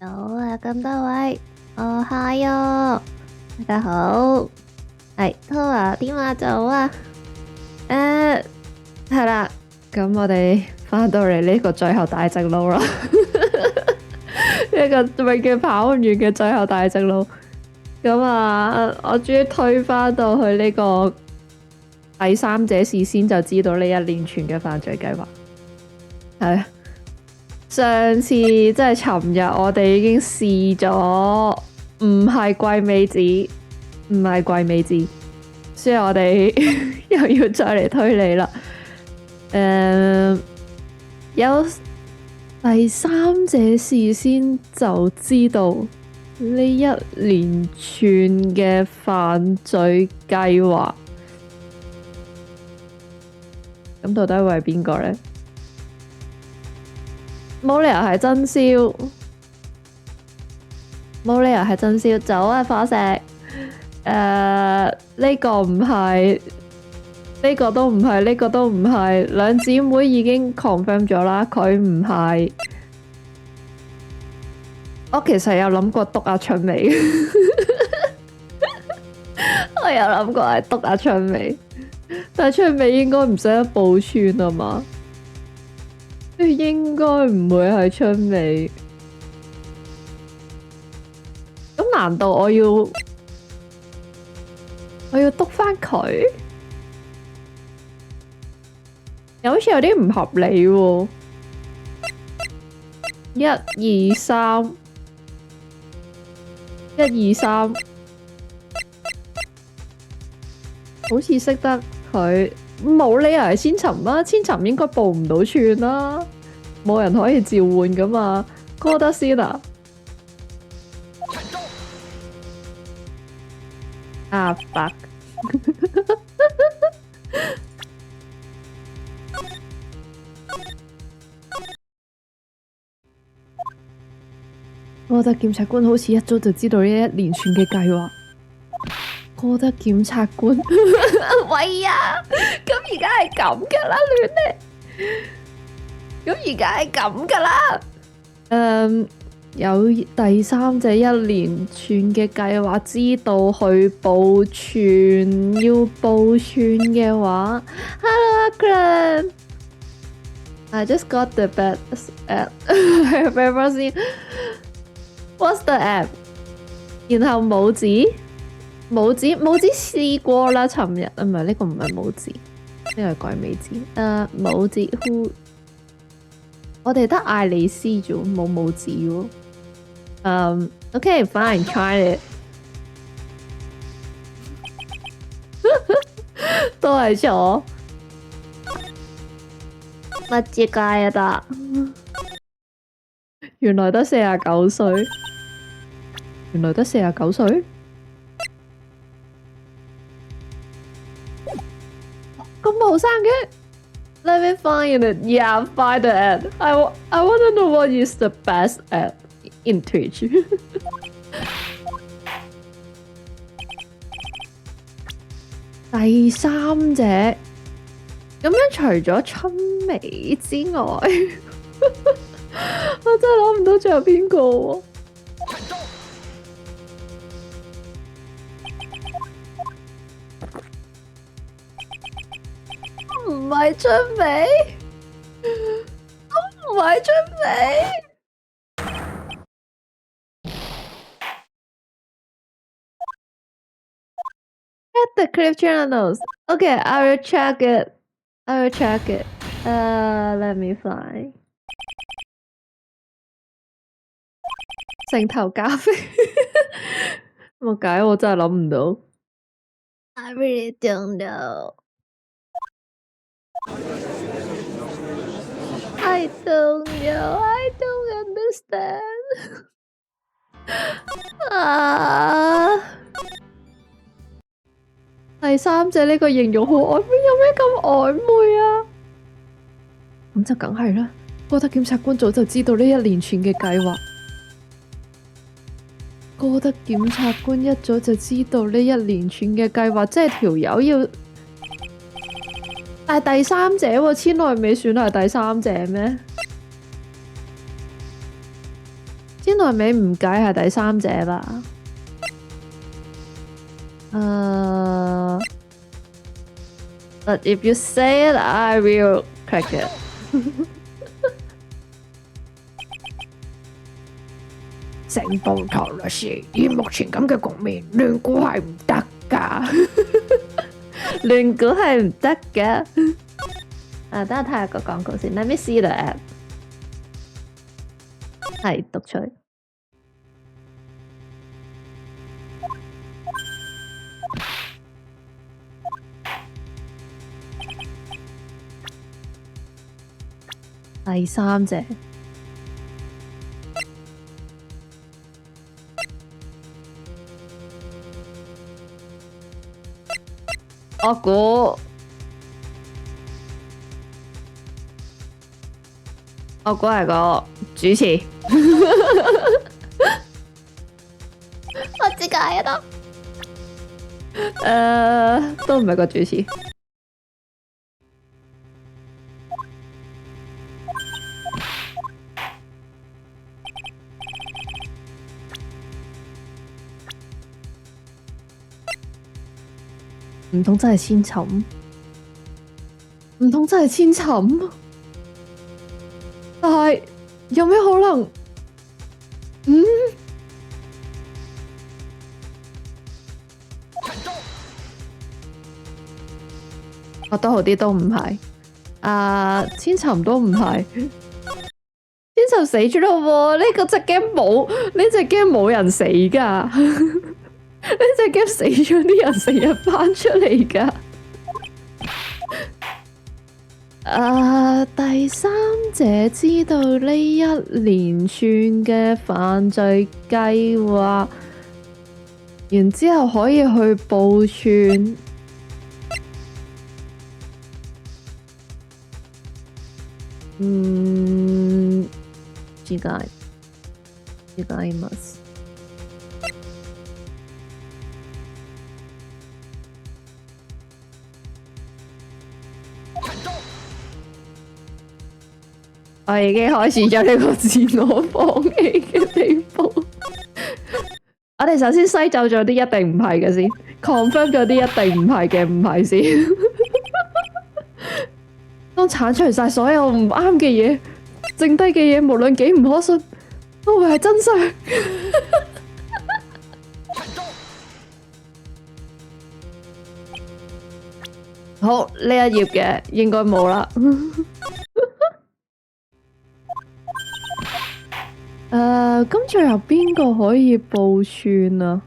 好啊，咁多位，嗨啊，大家好，係拖啊，點啊，早啊，係啦，咁我哋翻到嚟呢個最後大直路啦，呢個永遠跑唔完嘅最後大直路，咁啊，我終於推翻到去呢個第三者事先就知道呢一連串嘅犯罪計劃，係。上次即係尋日，我哋已經試咗，唔係龜尾子，唔係龜尾子，所以我哋又要再嚟推理啦。有第三者事先就知道呢一連串嘅犯罪計劃，咁到底會係邊個呢？冇理由係真宵，冇理由係真宵。走啊，火石！呢個唔係，呢個都唔係，呢個都唔係。兩姊妹已經 confirm 咗啦，佢唔係。我其實有諗過督阿春美，我有諗過係督阿春美，但係春美應該唔使得報串啊嘛。應該唔會係春尾，咁難道我要督返佢？又好似有啲唔合理喎。1、2、3，好似識得佢。冇理由係千尋啦，千尋應該報唔到串啦，冇人可以召喚噶嘛。哥德先啊，啊 fuck！ 哥德檢察官好似一早就知道呢一連串嘅計劃。哥德檢察官，喂呀！咁而家係咁噶啦，亂嚟。咁而家係咁噶啦。有第三者一連串嘅計劃，知道去報串，要報串嘅話 ，Hello Akram， I just got the best app I've ever seen. What's the app？ 然後拇指。拇指試過啦，尋日唔係呢個唔係拇指，呢個係鬼尾指。拇指 who？ 我哋得艾利斯啫，冇拇指喎。OK fine try it 都係錯，乜嘢界啊得？原來得49歲，原來得49歲。咁後生嘅 ，Let me find it. Yeah, find the ad. I want to know what is the best ad in Twitch. 第三者，咁樣除咗春美之外，我真係諗唔到仲有邊個喎。唔係春美，唔係春美。At the clip channels. Okay, I will check it. I will check it. Let me find. 成頭咖啡，冇計，我真係諗唔到。I really don't know. I don't know. I don't understand. 第三者呢個形容好曖昧，有咩咁曖昧啊？咁就梗係啦，哥德檢察官早就知道呢一連串嘅計劃。哥德檢察官一早就知道呢一連串嘅計劃，即係條友要。但係第三者喎，千內美算係第三者咩？千來美唔計係第三者吧？But if you say it, I will crack it 。成部唐律師以目前咁嘅局面，亂估係唔得㗎，亂估係唔得嘅。等我睇下個廣告先。Let me see the app。係讀取。第三者。我估係個主持，我知解啊都唔係個主持。唔通真係千尋？唔通真係千尋？但係有咩可能？我都好啲都唔係。千尋都唔係。千尋死咗咯喎！呢隻 game 冇人死㗎。呢隻 game 死咗啲人成日翻出嚟㗎。第三者知道呢一連串嘅犯罪計劃，然之後可以去報串。違います。我已經開始咗呢個自我放棄嘅地步。我哋首先篩走咗啲一定唔係嘅先 ，confirm 咗啲一定唔係嘅唔係先。當鏟除晒所有唔啱嘅嘢，剩低嘅嘢無論幾唔可信，都會係真相。好，呢一頁嘅應該冇啦。咁最後邊個可以報串啊？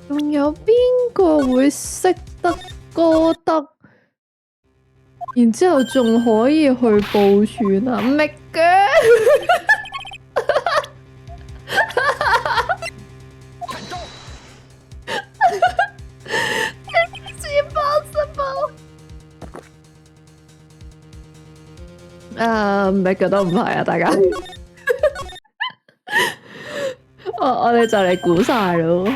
仲有邊個會識得歌德？然之後仲可以去報串啊？唔係嘅。唔係嘅都唔係啊，大家。我哋就嚟估晒咯。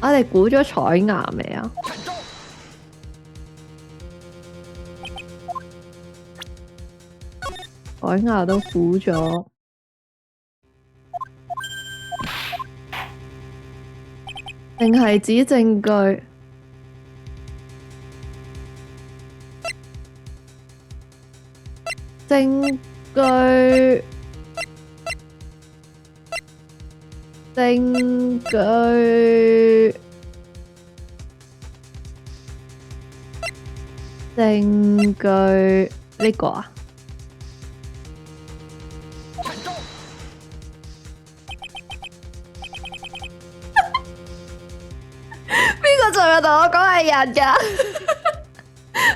我哋估咗彩牙未啊？彩牙都估咗。定係指證據？證據？證據？證據？呢個啊？邊個昨日同我講係人㗎？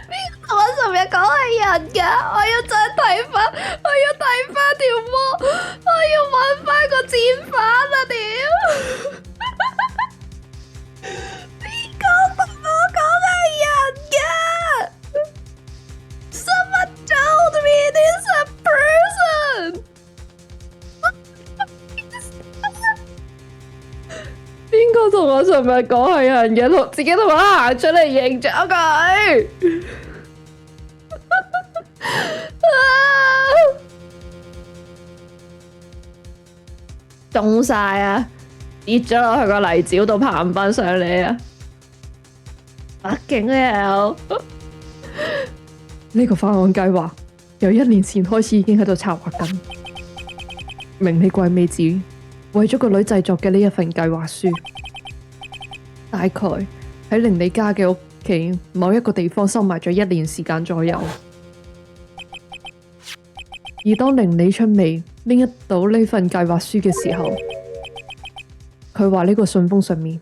邊個同我昨日講係人㗎？我要再睇返，我要睇返條魔，我要揾返個戰犯啊！屌，邊個同我講係人㗎？個同我尋日講係人嘅，自己同我行出嚟認咗佢。凍晒啊！跌咗落去個泥沼度，爬唔翻上嚟啊！fucking hell！呢個犯案計劃由1年前開始已經喺度策劃緊。明理貴美子為咗個女製作嘅呢一份計劃書，大概喺玲理家嘅屋企某一個地方收埋咗1年時間左右。而當玲理出未拎到呢份計劃書嘅時候，佢話呢個信封上面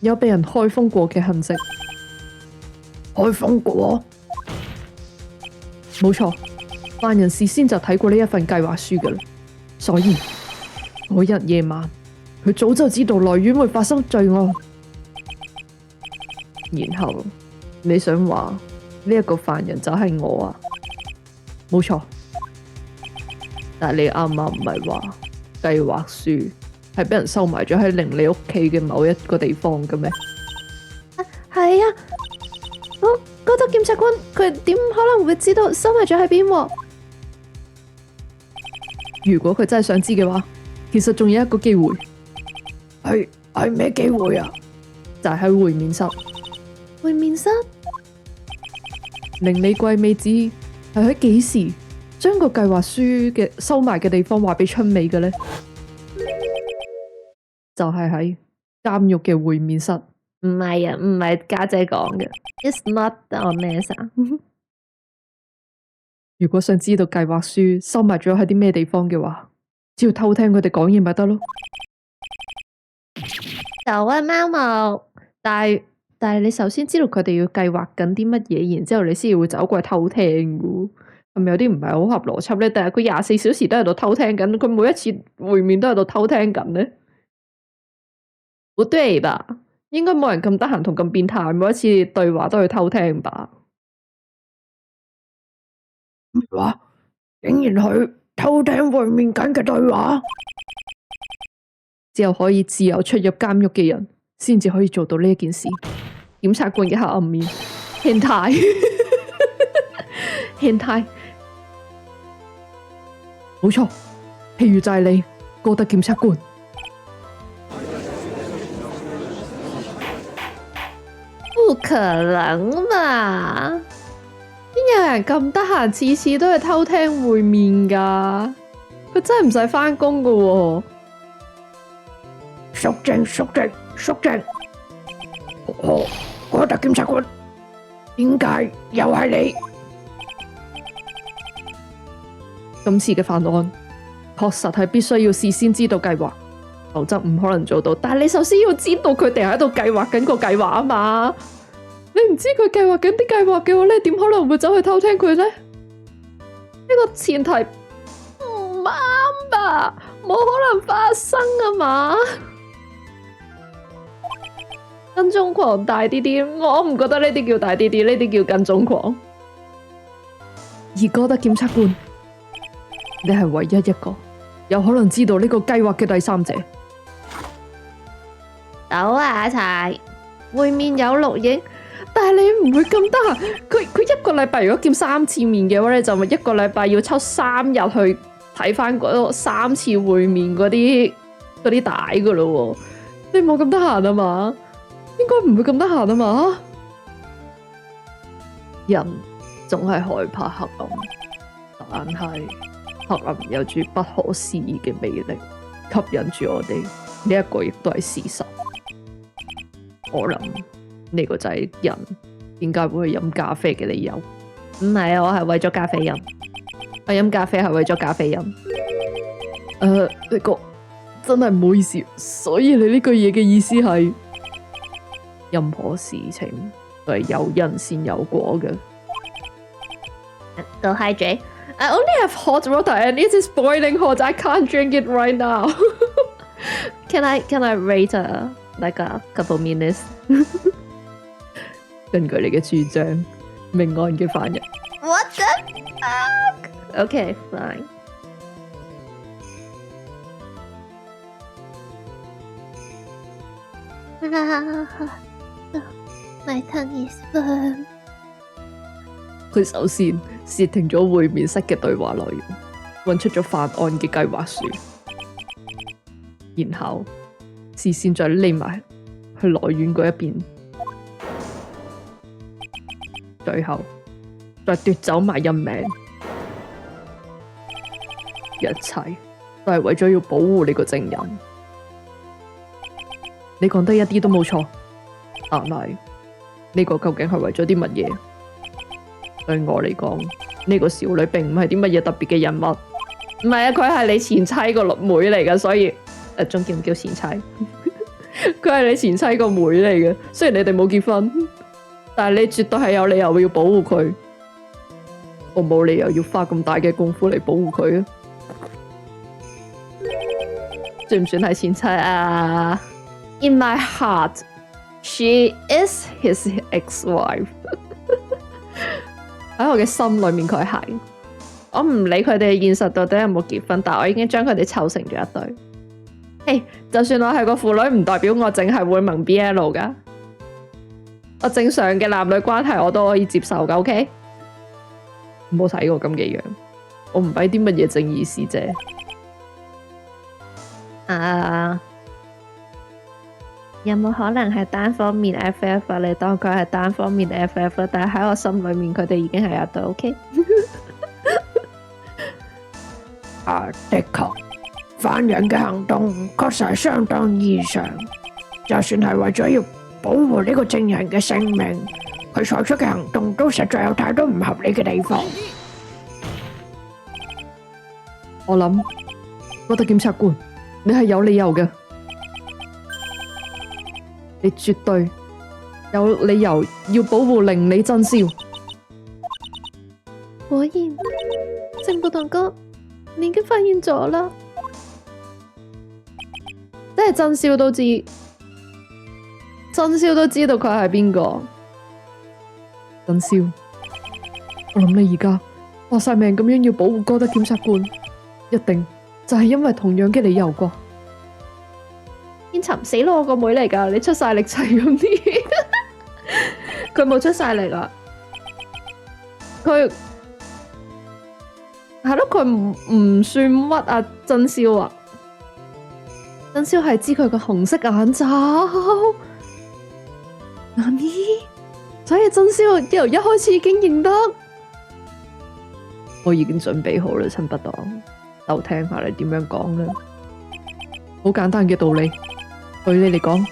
有被人開封過嘅痕跡。開封過？冇錯，犯人事先就睇過呢一份計劃書㗎啦，所以嗰日夜晚佢早就知道來源會發生罪案。然後你想話呢一個犯人就係我啊？冇錯。但係你啱啱唔係話計劃書係俾人收埋咗喺玲理屋企嘅某一個地方嘅咩？係啊，我覺得檢察官佢點可能會知道收埋咗喺邊？如果佢真係想知嘅話，其實仲有一個機會。係咩機會啊？就係喺會面室。會面室？玲理貴美子係喺幾時將個計劃書嘅收埋嘅地方話俾春美嘅呢？就係喺監獄嘅會面室。唔係啊，唔係家姐講嘅。It's not honest。如果想知道計劃書收埋咗喺啲咩地方嘅話，只要偷聽佢哋講嘢咪得咯。就啊，貓毛。但係你首先知道佢哋要計劃緊啲乜嘢，然之後你先會走過去偷聽嘅。係咪有啲唔係好合邏輯呢？但係佢24小時都喺度偷聽緊，佢每一次會面都喺度偷聽緊呢？唔對吧？應該冇人咁得閒同咁變態，每一次對話都去偷聽吧？咩話？竟然去偷聽會面緊嘅對話？只有可以自由出入監獄嘅人，先至可以做到呢一件事。檢察官嘅黑暗面，變態，變態。冇錯，譬如就係你，哥德檢察官。不可能吧？邊有人咁得閒，次次都係偷聽會面噶？佢真係唔使返工噶喎！肅靜，肅靜，肅靜！哥德檢察官，點解又係你？今次嘅犯案確實係必須要事先知道計劃，否則唔可能做到。但係你首先要知道佢哋喺度計劃緊個計劃啊嘛！你唔知佢計劃緊啲計劃嘅話，你點可能會走去偷聽佢呢？呢個前提唔啱吧？冇可能發生啊嘛！跟蹤狂大啲啲，我唔覺得呢啲叫大啲啲，呢啲叫跟蹤狂。而哥德檢察官，你係唯一一個有可能知道呢個計劃嘅第三者。好啊，阿柴，會面有錄影，但係你唔會咁得閒。佢一個禮拜如果見3次面嘅話，你就咪一個禮拜要抽3日去睇翻嗰3次會面嗰啲帶噶咯。你冇咁得閒啊嘛？應該唔會咁得閒啊嘛？人總係害怕黑暗，但係黑暗有住不可思議嘅魅力，吸引住我哋。呢一個亦都係事實。我諗呢個就係人點解會去飲咖啡嘅理由。唔係啊，我係為咗咖啡飲。我飲咖啡係為咗咖啡飲。呢個真係唔好意思。所以你呢句嘢嘅意思係？任何事情都係有因先有果嘅。Go hydrate. I only have hot water and it is boiling hot. I can't drink it right now. Can I wait like a couple minutes? 根據你嘅主張，命案嘅犯人。What the fuck? Okay, fine. My tongue is firm。佢首先截停咗會面室嘅對話內容，揾出咗犯案嘅計劃書，然後視線再匿埋去來源嗰一邊，最後再奪走埋人命，一切都係為咗要保護你個證人。你講得一啲都冇錯，但係呢個究竟係為咗啲乜嘢？對我嚟講，呢個少女並唔係啲乜嘢特別嘅人物，唔係啊，佢係你前妻個妹嚟㗎，所以仲叫唔叫前妻？佢係你前妻個妹嚟嘅，雖然你哋冇結婚，但係你絕對係有理由要保護佢。我冇理由要花咁大嘅功夫嚟保護佢啊！算唔算係前妻啊？In my heart, she is his ex-wife 。喺我嘅心裏面，佢係。我唔理佢哋現實到底有冇結婚，但我已經將佢哋湊成咗一對。Hey，就算我係個婦女，唔代表我淨係會萌 BL 噶。我正常嘅男女關係我都可以接受噶。OK， 唔好睇我咁嘅樣，我唔係啲乜嘢正義使者。有冇可能係單方面 FF 你當佢係單方面 FF， 但係喺我心裏面佢哋已經係一對 OK。的確，犯人嘅行動確實係相當異常。就算係為咗要保護呢個證人嘅性命，佢採取嘅行動都實在有太多唔合理嘅地方。我諗，我覺得檢察官，你係有理由嘅。你絕對有理由要保護玲里真宵。果然，聖部堂哥，你已經發現咗啦。即係真宵都知，真宵都知道佢係邊個。真宵，我諗你而家搏晒命咁樣要保護哥德檢察官，一定就係因為同樣嘅理由啩。天尋死咯！我個妹嚟噶，你出晒力齊咁啲，佢冇出晒力啊！佢係咯，佢唔算屈啊！真宵啊，真宵係知佢個紅色眼罩，所以真宵由一開始已經認得。我已經準備好啦，親不黨，就聽下你點樣講啦。好簡單嘅道理。對你嚟講，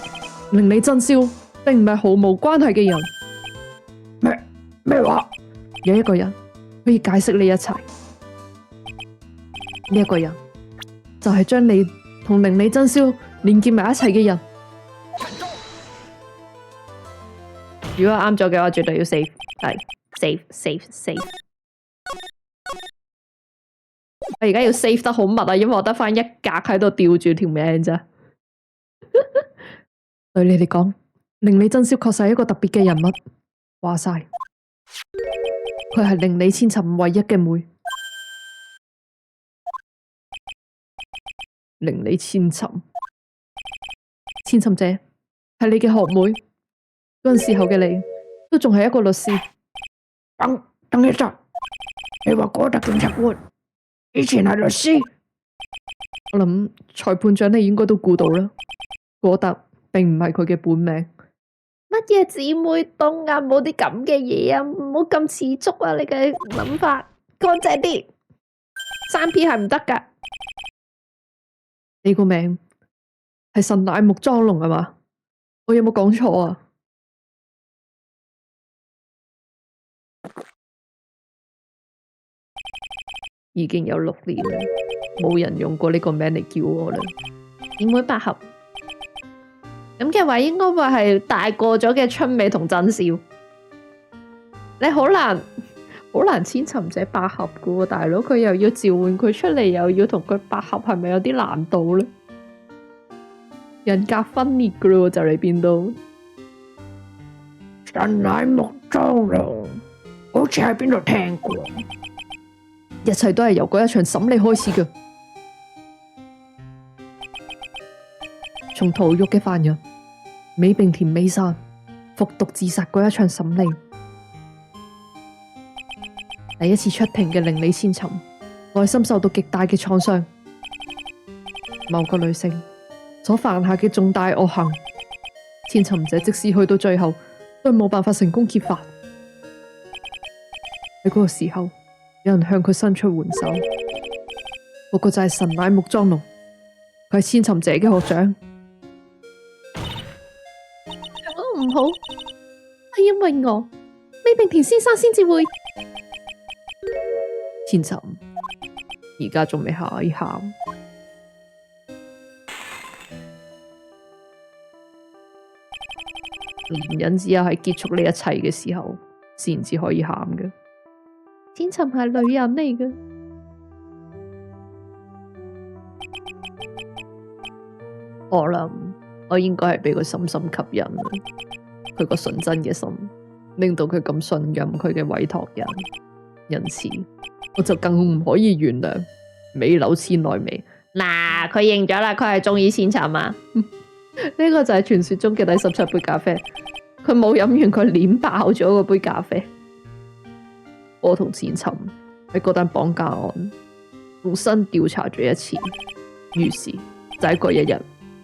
玲里真宵並唔係毫無關係嘅人。咩話？有一個人可以解釋呢一切，呢一個人就係將你同玲里真宵連結埋一齊嘅人。如果啱咗嘅話，絕對要 save， 係 save。我而家要 save 得好密啊，因為我得返一格喺度吊住條命咋。對你嚟講，玲里真宵確實係一個特別嘅人物。話晒，佢係玲里千尋唯一嘅妹。玲里千尋，千尋姐係你嘅學妹，嗰陣時候嘅你都仲係一個律師。等一陣，你話哥德檢察官以前係律師？我諗裁判長你應該都估到啦，哥德並唔係佢嘅本名。乜嘢姊妹檔啊？冇啲咁嘅嘢啊！唔好咁似足啊！你嘅諗法乾淨啲，3P 係唔得噶。你個名係神乃木莊龍係嘛？我有冇講錯啊？已經有6年啦，冇人用過呢個名嚟叫我啦。姊妹百合咁嘅話，應該會係大個咗嘅春美同真宵。你好難千尋姐百合噶喎，大佬佢又要召喚佢出嚟，又要同佢百合，係咪有啲難度呢？人格分裂噶咯，就嚟變到神乃木莊龍，好似喺邊度聽過。一切都係由嗰一場審理開始嘅。從逃獄嘅犯人美並田美沙服毒自殺嗰一場審理，第一次出庭嘅令李千尋內心受到極大嘅創傷。某個女性所犯下嘅重大惡行，千尋者即使去到最後都冇辦法成功揭發。喺嗰個時候，有人向佢伸出援手，嗰個就係神乃木莊隆，佢係千尋者嘅學長。唔好，係因為我美並田先生先至會。千尋而家仲未可以喊，男人只有喺結束呢一切嘅時候，先至可以喊嘅。千尋係女人嚟嘅，我諗我應該係俾佢深深吸引，佢個純真嘅心令到佢咁信任佢嘅委託人，因此我就更唔可以原諒美柳千奈美。嗱，佢認咗啦，佢係中意千尋啊！呢個就係傳說中嘅第17杯咖啡，佢冇飲完，佢碾爆咗嗰杯咖啡。我同千尋喺嗰單綁架案重新調查咗一次，於是就喺嗰一日，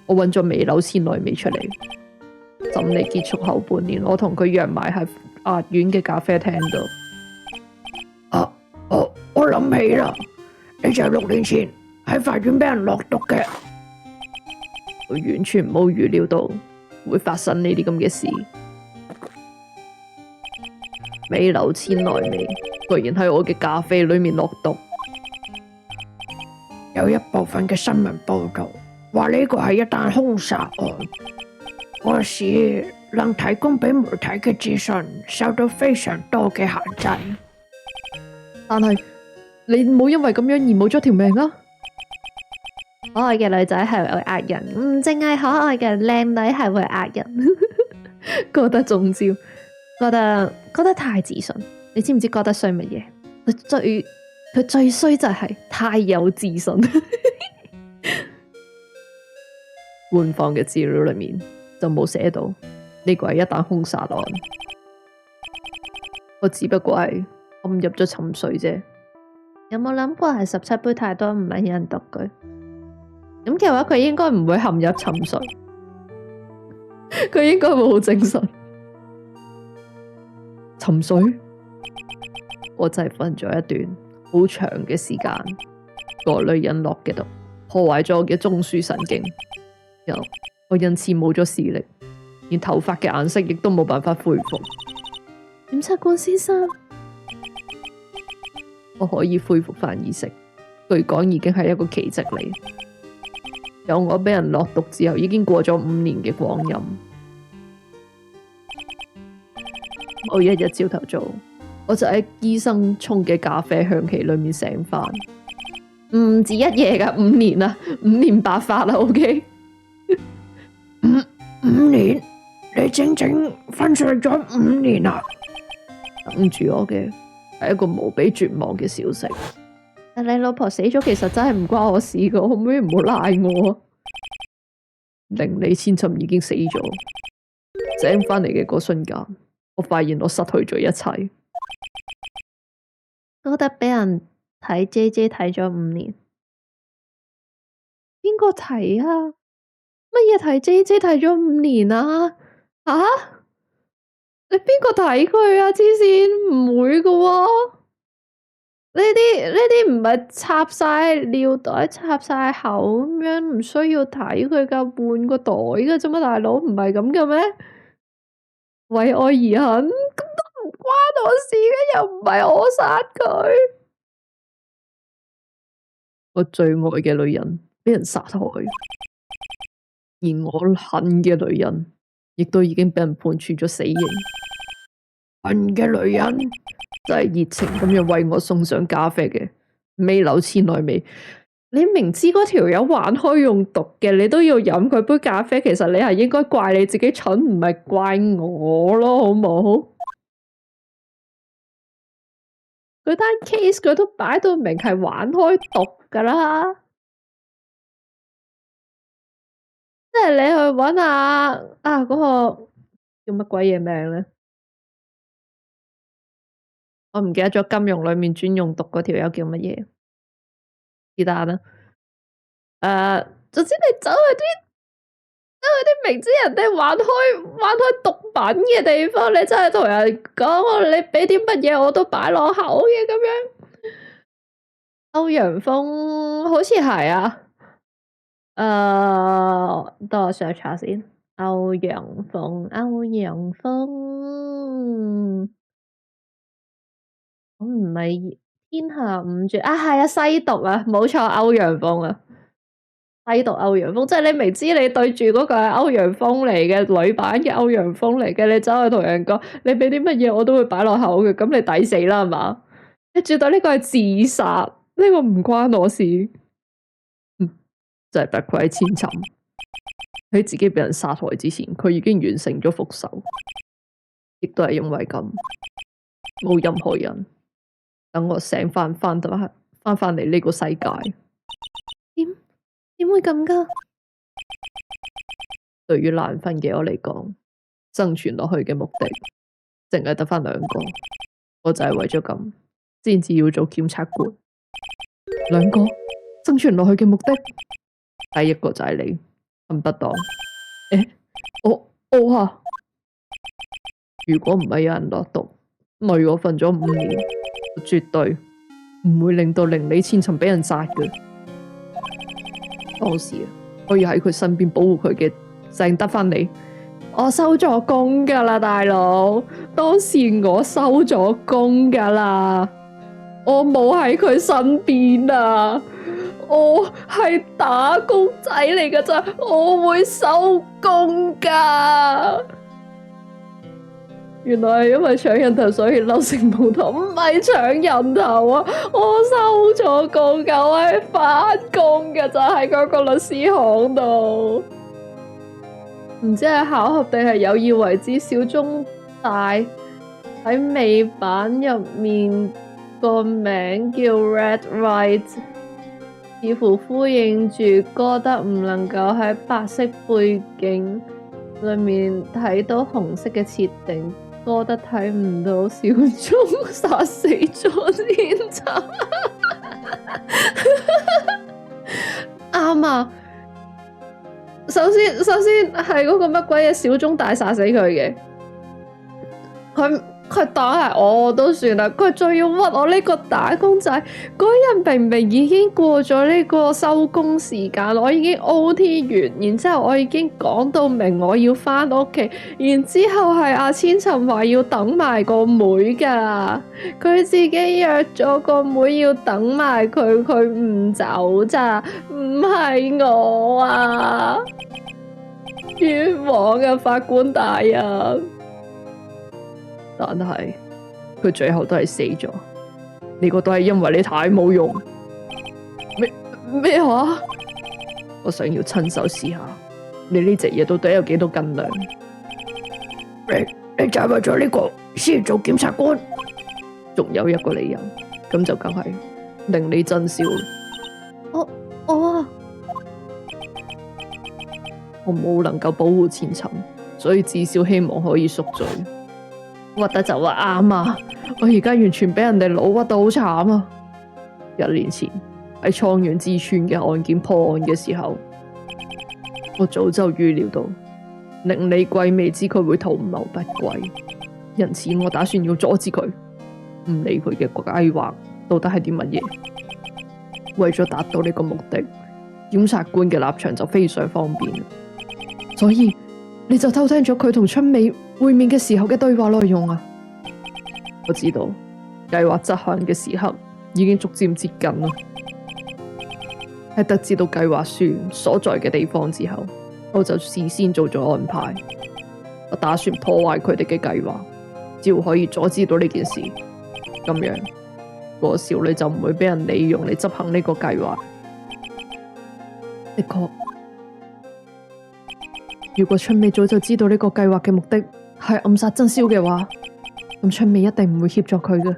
我揾咗美柳千奈美出嚟。審理結束後半年，我同佢約埋喺法院嘅咖啡廳度。我諗起啦，你就係6年前喺法院俾人落毒嘅。我完全冇預料到會發生呢啲咁嘅事。美柳千奈美居然喺我嘅咖啡裏面落毒。有一部分嘅新聞報道話呢個係一單兇殺案，嗰時能提供俾媒體嘅資訊受到非常多嘅限制。但係你冇因為咁樣而冇咗條命啊！可愛嘅女仔係會呃人，唔淨係可愛嘅靚女係會呃人。覺得中招，覺得太自信，你知唔知覺得衰乜嘢？佢最衰就係太有自信。官方嘅資料裏面就冇寫到呢個係一單兇殺案，我只不過係陷入咗沉睡啫。有冇諗過係17杯太多唔係人獨居？咁嘅話，佢應該唔會陷入沉睡，佢應該會好精神。沉睡，我就係瞓咗一段好長嘅時間。個女人落嘅毒破壞咗我嘅中樞神經，我因此冇咗視力，連頭髮嘅顏色亦都冇辦法恢復。檢察官先生，我可以恢復返意識，據講已經係一個奇蹟嚟。由我俾人落毒之後，已經過咗5年嘅光陰。某一日朝頭早，我就喺醫生沖嘅咖啡香氣裏面醒返。唔止一夜㗎，5年啦，5年白髮啦，OK。五年，你整整瞓睡咗5年啊！等住我嘅係一個無比絕望嘅消息。但你老婆死咗，其實真係唔關我事噶，可唔可以唔好賴我啊？令李千尋已經死咗，醒返嚟嘅嗰瞬間，我發現我失去咗一切。覺得俾人睇 JJ 睇咗5年，邊個睇啊？乜嘢睇 JJ 睇咗5年啊？啊？你邊個睇佢啊？黐線，唔會噶喎！呢啲唔係插晒尿袋、插晒口咁樣，唔需要睇佢噶，換個袋噶啫嘛，大佬唔係咁嘅咩？為愛而恨，咁都唔關我事嘅，又唔係我殺佢。我最愛嘅女人俾人殺害，而我恨嘅女人亦都已經俾人判處咗死刑。恨嘅女人就係熱情咁樣為我送上咖啡嘅美柳千奈美。你明知嗰條友玩開用毒嘅，你都要飲佢杯咖啡，其實你係應該怪你自己蠢，唔係怪我咯，好冇？佢單 case 佢都擺到明係玩開毒噶啦，即係你去揾嗰個叫乜鬼嘢名咧？我唔記得咗金庸裡面專用毒嗰條友叫乜嘢？是但啦。總之你走去啲明知人哋玩開毒品嘅地方，你真係同人講你俾啲乜嘢我都擺落口嘅咁樣。歐陽鋒好似係啊。等我上查先。歐陽鋒，我唔係天下五絕啊，係啊，西毒啊，冇錯，歐陽鋒啊，西毒歐陽鋒，即係你明知你對住嗰個係歐陽鋒嚟嘅，女版嘅歐陽鋒嚟嘅，你走去同人講，你俾啲乜嘢我都會擺落口嘅，咁你抵死啦係嘛？你絕對呢個係自殺，呢個唔關我事。就係不愧係千尋，喺自己俾人殺害之前，佢已經完成咗復仇，亦都係因為咁，冇任何人等我醒翻嚟呢個世界。點會咁噶？對於難分嘅我嚟講，生存落去嘅目的淨係得翻兩個，我就係為咗咁，先至要做檢察官。兩個生存落去嘅目的。第一個就係你，恨不當。如果唔係有人落毒，累我瞓咗5年，我絕對唔會令到令你千尋俾人殺嘅。當時可以喺佢身邊保護佢嘅，淨得返你。我收咗工噶啦，大佬。當時我收咗工噶啦，我冇喺佢身邊啊。我係打工仔嚟噶咋，我會收工噶。原來係因為搶人頭所以嬲成冇頭，唔係搶人頭啊！我收咗工噶，我係返工噶，就喺嗰個律師行度。唔知係巧合定係有意為之，小中大喺美版入面個名叫 Red Right。似乎呼應住歌德唔能夠喺白色背景裏面睇到紅色嘅設定，歌德睇唔到小鐘殺死咗千尋。啱啊！首先係嗰個乜鬼嘢小鐘大殺死佢嘅，佢打係我都算啦，佢仲要屈我呢個打工仔。嗰日明明已經過咗呢個收工時間，我已經 OT 完，然之後我已經講到明我要返屋企，然之後係阿千尋話要等埋個妹噶，佢自己約咗個妹要等埋佢，佢唔走咋，唔係我啊！冤枉啊，法官大人！但係佢最後都係死咗，呢個都係因為你太冇用。咩話？我想要親手試下，你呢隻嘢到底有幾多斤兩？你就係為咗呢個先做檢察官？仲有一個理由，咁就梗係令你真笑。我冇能夠保護千尋，所以至少希望可以贖罪。屈得就話啱啊！我而家完全俾人哋老屈到好慘啊！1年前喺蒼陽之村嘅案件破案嘅時候，我早就預料到令李貴未知佢會圖謀不軌，因此我打算要阻止佢，唔理佢嘅計劃到底係啲乜嘢。為咗達到呢個目的，檢察官嘅立場就非常方便，所以你就偷聽咗佢同春美會面嘅時候嘅對話內容啊！我知道計劃執行嘅時刻已經逐漸接近啦。喺得知到計劃書所在嘅地方之後，我就事先做咗安排。我打算破壞佢哋嘅計劃，只要可以阻止到呢件事，咁樣個少女就唔會俾人利用嚟執行呢個計劃。的確，如果春美早就知道呢個計劃嘅目的係暗殺真宵嘅話，咁春美一定唔會協助佢嘅。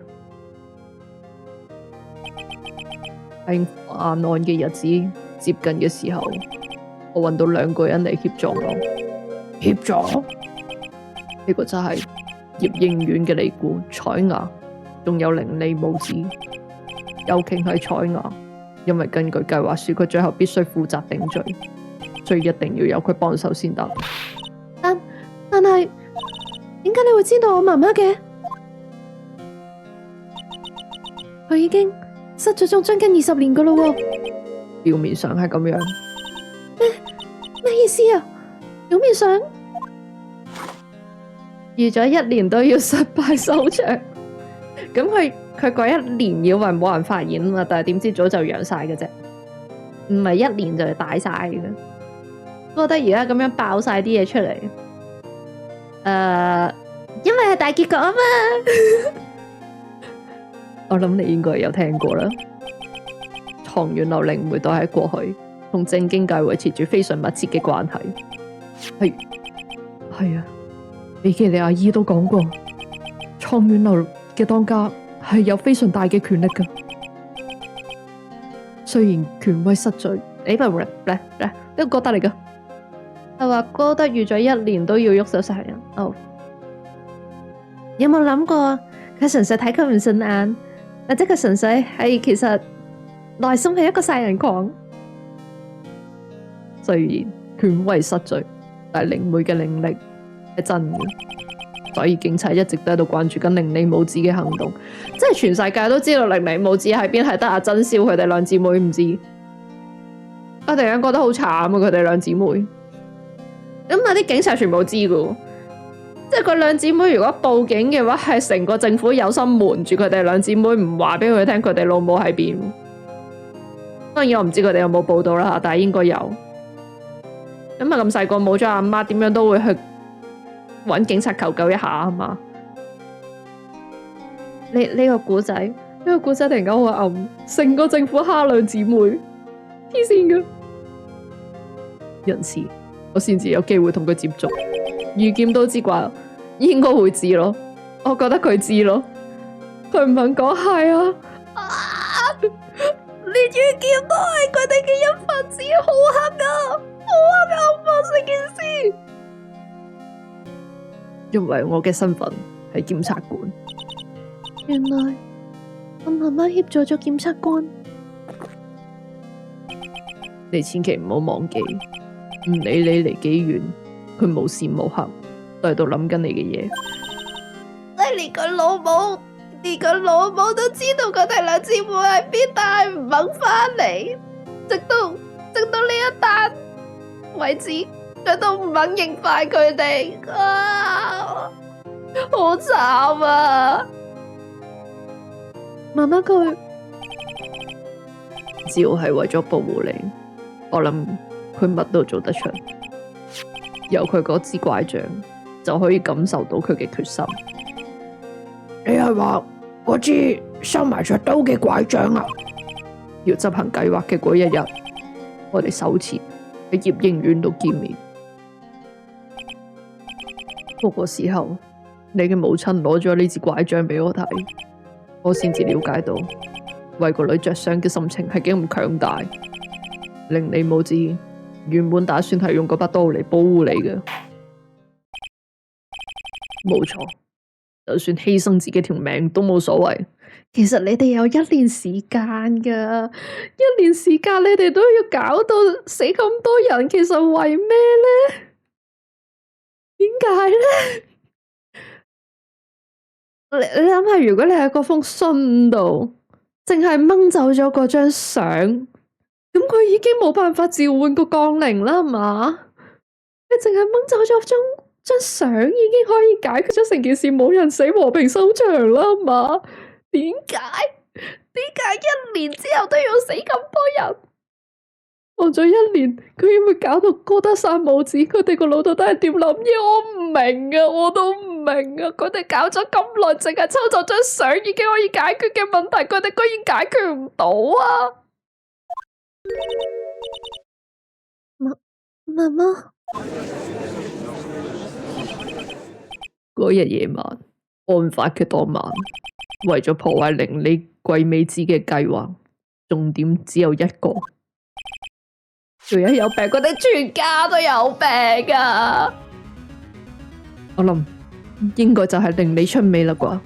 喺犯案嘅日子接近嘅時候，我揾到2個人嚟協助我。協助？呢個就係葉應院嘅尼姑彩雅，仲有伶俐母子。尤其係彩雅，因為根據計劃書，佢最後必須負責定罪，所以一定要有佢幫手先得。但係點解你會知道我媽媽嘅？佢已經失咗蹤將近20年噶咯喎。表面上係咁樣，咩意思啊？表面上預咗1年都要失敗收場。咁佢嗰1年以為冇人發現啊嘛，但係點知早就揚晒嘅啫，唔係1年就係大晒嘅。覺得而家咁樣爆晒啲嘢出嚟，因為係大結局啊嘛。我諗你應該有聽過啦。藏遠流靈媒都喺過去同正經界維持住非常密切嘅關係。係啊，比基利阿姨都講過，藏遠流嘅當家係有非常大嘅權力噶。雖然權威失序，呢個覺得嚟噶，係話哥德預咗1年都要喐手殺人。有冇諗過佢純粹睇佢唔順眼，或者佢純粹係其實內心係一個殺人狂？雖然權威失序，但係靈媒嘅靈力係真嘅，所以警察一直都喺度關注緊伶俐母子嘅行動。即係全世界都知道伶俐母子喺邊，係得阿珍少佢哋2姊妹唔知。我突然間覺得好慘啊！佢哋2姊妹，咁啊啲警察全部知噶，即係佢2姊妹如果報警嘅話，係成個政府有心瞞住佢哋2姊妹，唔話俾佢聽佢哋老母喺邊。當然我唔知佢哋有冇報到啦，但係應該有。咁啊咁細個冇咗阿媽，點樣都會去揾警察求救一下啊嘛。呢個古仔突然間好暗，成個政府蝦2姊妹，黐線噶。因此我先至有機會同佢接觸，遇見都知啩，應該會知咯。我覺得佢知咯，佢唔肯講係啊。連遇見都係佢哋嘅一份子，好黑啊，好黑啊！成件事，因為我嘅身份係檢察官。原來我媽媽協助咗檢察官。你千祈唔好忘記，唔理你離幾遠，佢無時無刻都喺度諗緊你嘅嘢。你連佢老母都知道佢哋2姊妹喺邊，但係唔肯翻嚟，直到呢一單為止，佢都唔肯認翻佢哋。好慘啊！媽媽佢只要係為咗保護你，我諗佢乜都做得出。有佢嗰支拐杖，就可以感受到佢嘅決心。你係話嗰支收埋咗刀嘅拐杖啊？要執行計劃嘅嗰一日，我哋首次喺葉應院度見面。嗰個時候，你嘅母親攞咗呢支拐杖俾我睇，我先至了解到為個女着想嘅心情係幾咁強大。伶俐母子原本打算係用嗰把刀嚟保護你嘅，冇錯，就算犧牲自己條命都冇所謂。其實你哋有1年時間㗎，1年時間你哋都要搞到死咁多人，其實為咩呢？點解呢？你諗下，如果你喺嗰封信度淨係掹走咗嗰張相，咁佢已經冇辦法召喚個降靈啦，係嘛？你淨係掹走咗張相，已經可以解決咗成件事，冇人死，和平收場啦，係嘛？點解1年之後都要死咁多人？過咗1年，佢會搞到哥德薩母子，佢哋個腦度都係點諗嘢？我唔明啊，我都唔明啊！佢哋搞咗咁耐，淨係抽走張相已經可以解決嘅問題，佢哋居然解決唔到啊！媽媽，嗰日夜晚，案發嘅當晚，為咗破壞伶俐貴美子嘅計劃，重點只有一個。條友有病，佢哋全家都有病啊！我諗應該就係令你出味啦啩，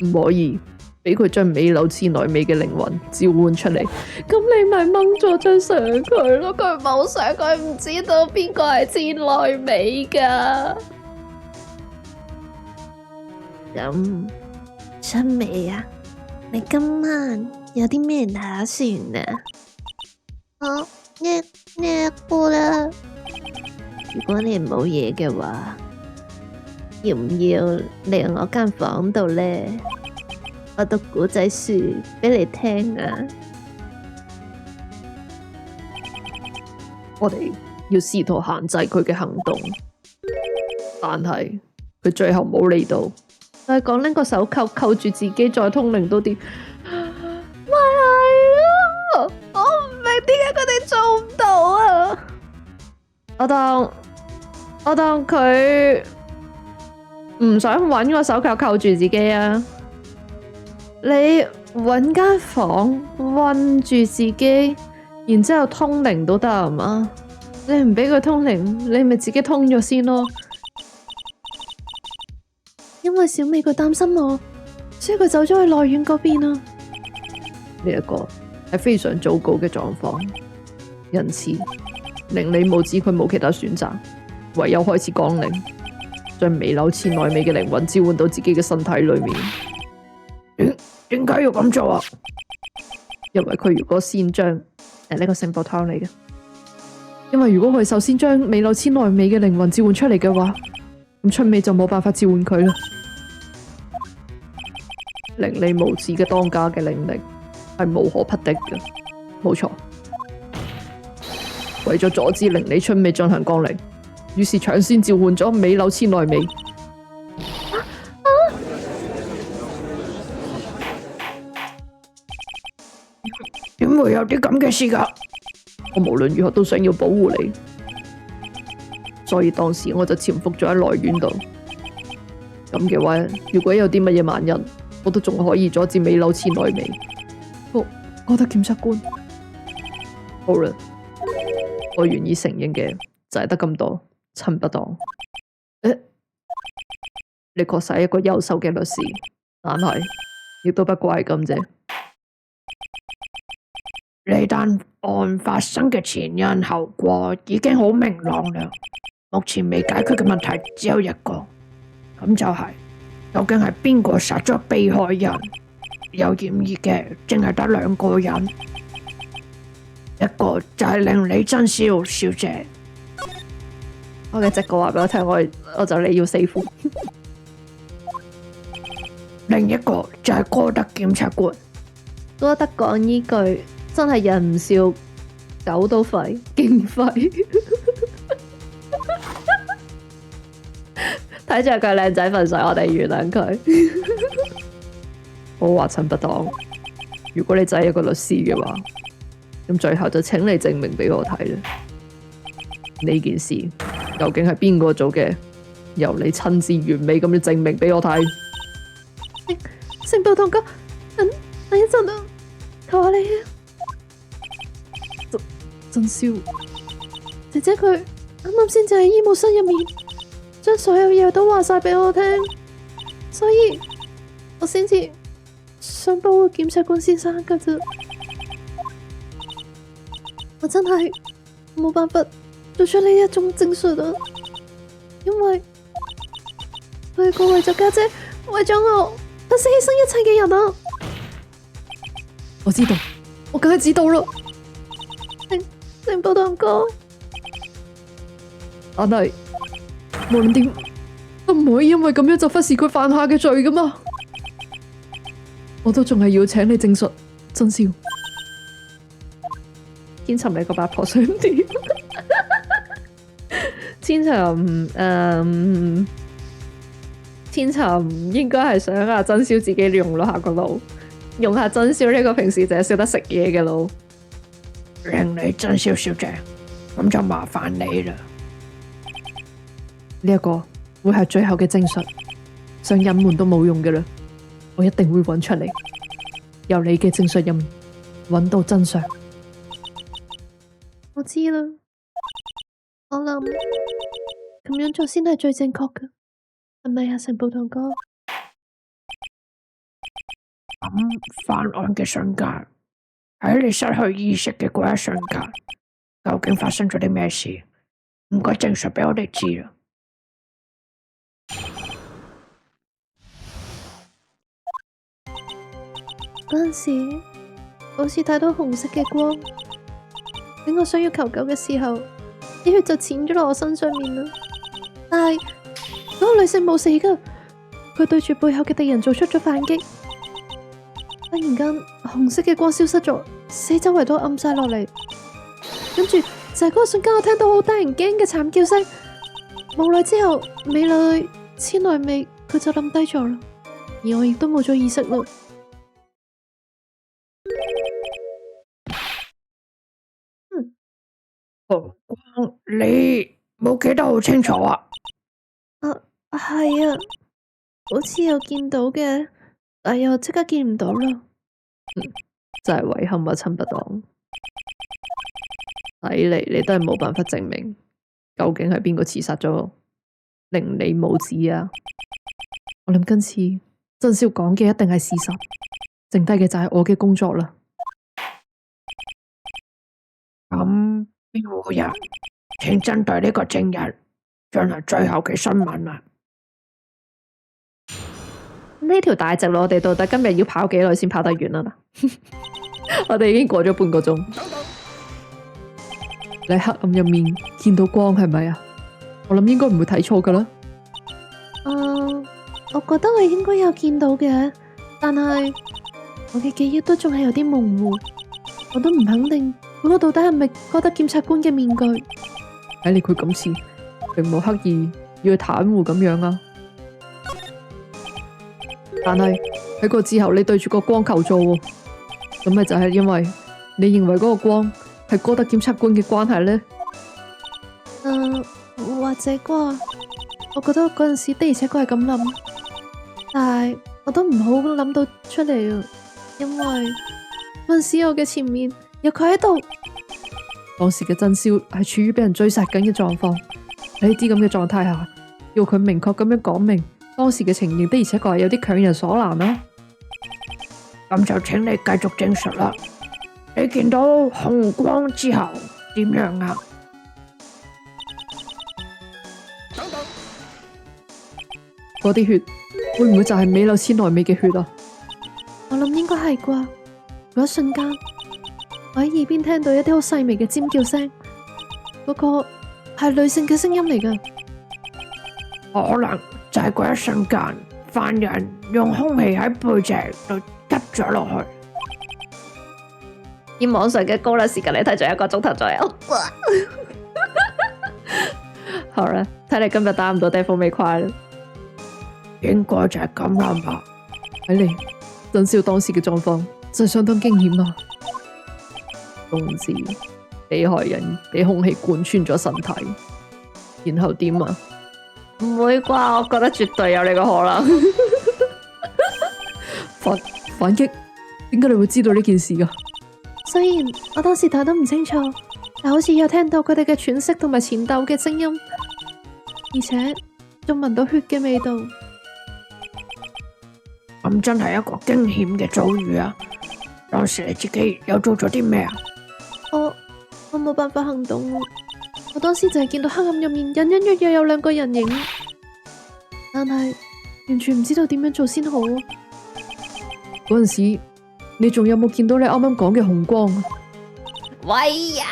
唔可以俾佢將美柳千奈美嘅靈魂召喚出嚟。咁你咪掹咗張相佢咯，佢冇相，佢唔知道邊個係千奈美噶。咁出味啊！你今晚有啲咩打算啊？我呢個啦。如果你冇嘢嘅話，要唔要嚟我間房度咧？我讀古仔書俾你聽啊！我哋要試圖限制佢嘅行動，但係佢最後冇理到。就係講拎個手扣住自己，再通靈多啲。咪係咯，我唔明點解佢哋做唔到啊！我當佢唔想揾個手扣住自己啊！你揾間房困住自己，然之後通靈都得係嘛？你唔俾佢通靈，你咪自己通咗先咯。因為小美佢擔心我，所以佢走咗去內院嗰邊啊。呢一個係非常糟糕嘅狀況，因此令你無知佢冇其他選擇，唯有開始降靈，將美柳千奈美嘅靈魂召喚到自己嘅身體裏面。點解要咁做啊？因為佢如果先將呢個聖煲湯嚟嘅，因為如果佢首先將美柳千奈美嘅靈魂召喚出嚟嘅話，咁春美就冇辦法召喚佢啦。令你無知嘅當家嘅靈力係無可匹敵嘅，冇錯。為咗阻止令你春美進行降靈，於是搶先召喚咗美柳千奈美。點會有啲咁嘅事㗎？我無論如何都想要保護你，所以當時我就潛伏咗喺內院度。咁嘅話，如果有啲乜嘢萬一，我都仲可以阻止美柳千奈美。我覺得檢察官，好啦，我願意承認嘅就係得咁多，陳不當。你確實係一個優秀嘅律師，但係亦都不過係咁啫。呢單案發生嘅前因後果已經好明朗啦，目前未解決嘅問題只有一個，咁就係究竟係邊個殺咗被害人？有嫌疑嘅淨係得兩個人，一個就係令李真宵小姐，我嘅直覺話俾我聽，我就你要死苦。另一個就係哥德檢察官。多得講呢句，真係人唔笑，狗都吠，勁吠。睇住佢靚仔份上，我哋原諒佢。我話陳不當，如果你真係一個律師嘅話，咁最後就請你證明俾我睇啦。呢件事究竟係邊個做嘅？由你親自完美咁樣證明俾我睇。聖報堂哥，等一陣啊，求下你啊！真宵，姐姐佢啱啱先至喺醫務室入面，將所有嘢都話晒俾我聽，所以我先至想保護檢察官先生噶啫。我真係冇辦法做出呢一種證述啊，因為佢係個為咗家姐，為咗我不惜犧牲一切嘅人啊！我知道，我梗係知道啦。聖報堂哥，但係無論點都唔可以因為咁樣就忽視佢犯下嘅罪噶嘛。我都仲係要請你證實真宵。天尋你個八婆想點？天尋天尋應該係想阿真宵自己用落下個腦，用下真宵呢個平時淨係識得食嘢嘅腦。令李真宵小姐，咁就麻煩你啦。呢一個會係最後嘅證實，想隱瞞都冇用嘅啦，我一定會揾出嚟，由你嘅證述入面揾到真相。知啦。我諗咁樣做先係最正確嘅，係咪啊，成步堂哥？咁犯案嘅瞬間，喺你失去意識嘅嗰一瞬間，究竟發生咗啲咩事？唔該，證實俾我哋知啦。嗰陣時，好似睇到紅色嘅光，喺我想要求救嘅時候，啲血就濺咗落我身上面啦。但係嗰個女性冇死噶，佢對住背後嘅敵人做出咗反擊。突然間，紅色嘅光消失咗，四周圍都暗晒落嚟。跟住就係嗰個瞬間，我聽到好得人驚嘅慘叫聲。冇耐之後，美女千代美佢就冧低咗啦，而我亦都冇咗意識啦。紅光，你冇記得好清楚啊？係啊，好似有見到嘅，但又即刻見唔到啦。真係遺憾啊，親不黨。睇嚟你都係冇辦法證明究竟係邊個刺殺咗令你母子啊！我諗今次真少講嘅一定係事實，剩低嘅就係我嘅工作啦。咁辯護人，請針對呢個證人進行最後嘅詢問啊！呢條大直路，我哋到底今日要跑幾耐先跑得完啊？我哋已經過咗半個鐘。你喺黑暗入面見到光係咪啊？我諗應該唔會睇錯噶啦。我覺得我應該有見到嘅，但係我嘅記憶都仲係有啲模糊，我都唔肯定嗰個到底係咪哥德檢察官嘅面具。睇嚟佢今次並冇刻意要去袒護咁樣啊。但係喺個之後，你對住個光求助喎，咁咪就係因為你認為嗰個光係哥德檢察官嘅關係呢？或者啩，我覺得嗰陣時的而且確係咁諗，但係我都唔好諗到出嚟啊，因為嗰陣時我嘅前面有佢喺度。當時嘅真宵係處於俾人追殺緊嘅狀況，喺呢啲咁嘅狀態下，要佢明確咁樣講明當時嘅情形，的而且確係有啲強人所難啦。咁就請你繼續證實啦。你見到紅光之後點樣啊？嗰啲血會唔會就係美柳千代美嘅血啊？我諗應該係啩。嗰一瞬間，我喺耳邊聽到一啲好細微嘅尖叫聲，嗰個係女性嘅聲音嚟㗎。可能就係嗰一瞬間，犯人用空氣喺背脊度拮咗落去。以網上嘅高率時間嚟睇，仲有1個鐘頭左右。好啦，睇嚟今日打唔到 Devil May Cry啦。應該就係咁啦吧。睇嚟真少當時嘅狀況真係相當驚險啊！總之，被害人俾空氣貫穿咗身體，然後點啊？唔會啩？我覺得絕對有呢個可能。反擊？點解你會知道呢件事噶？雖然我當時睇得唔清楚，但好似有聽到佢哋嘅喘息同埋纏鬥嘅聲音，而且仲聞到血嘅味道。咁真係一個驚險嘅遭遇啊！當時你自己又做咗啲咩啊？我冇辦法行動，我當時就係見到黑暗入面隱隱約約有2個人影，但係完全唔知道點樣做先好。嗰陣時，你仲有冇見到你啱啱講嘅紅光啊？喂呀！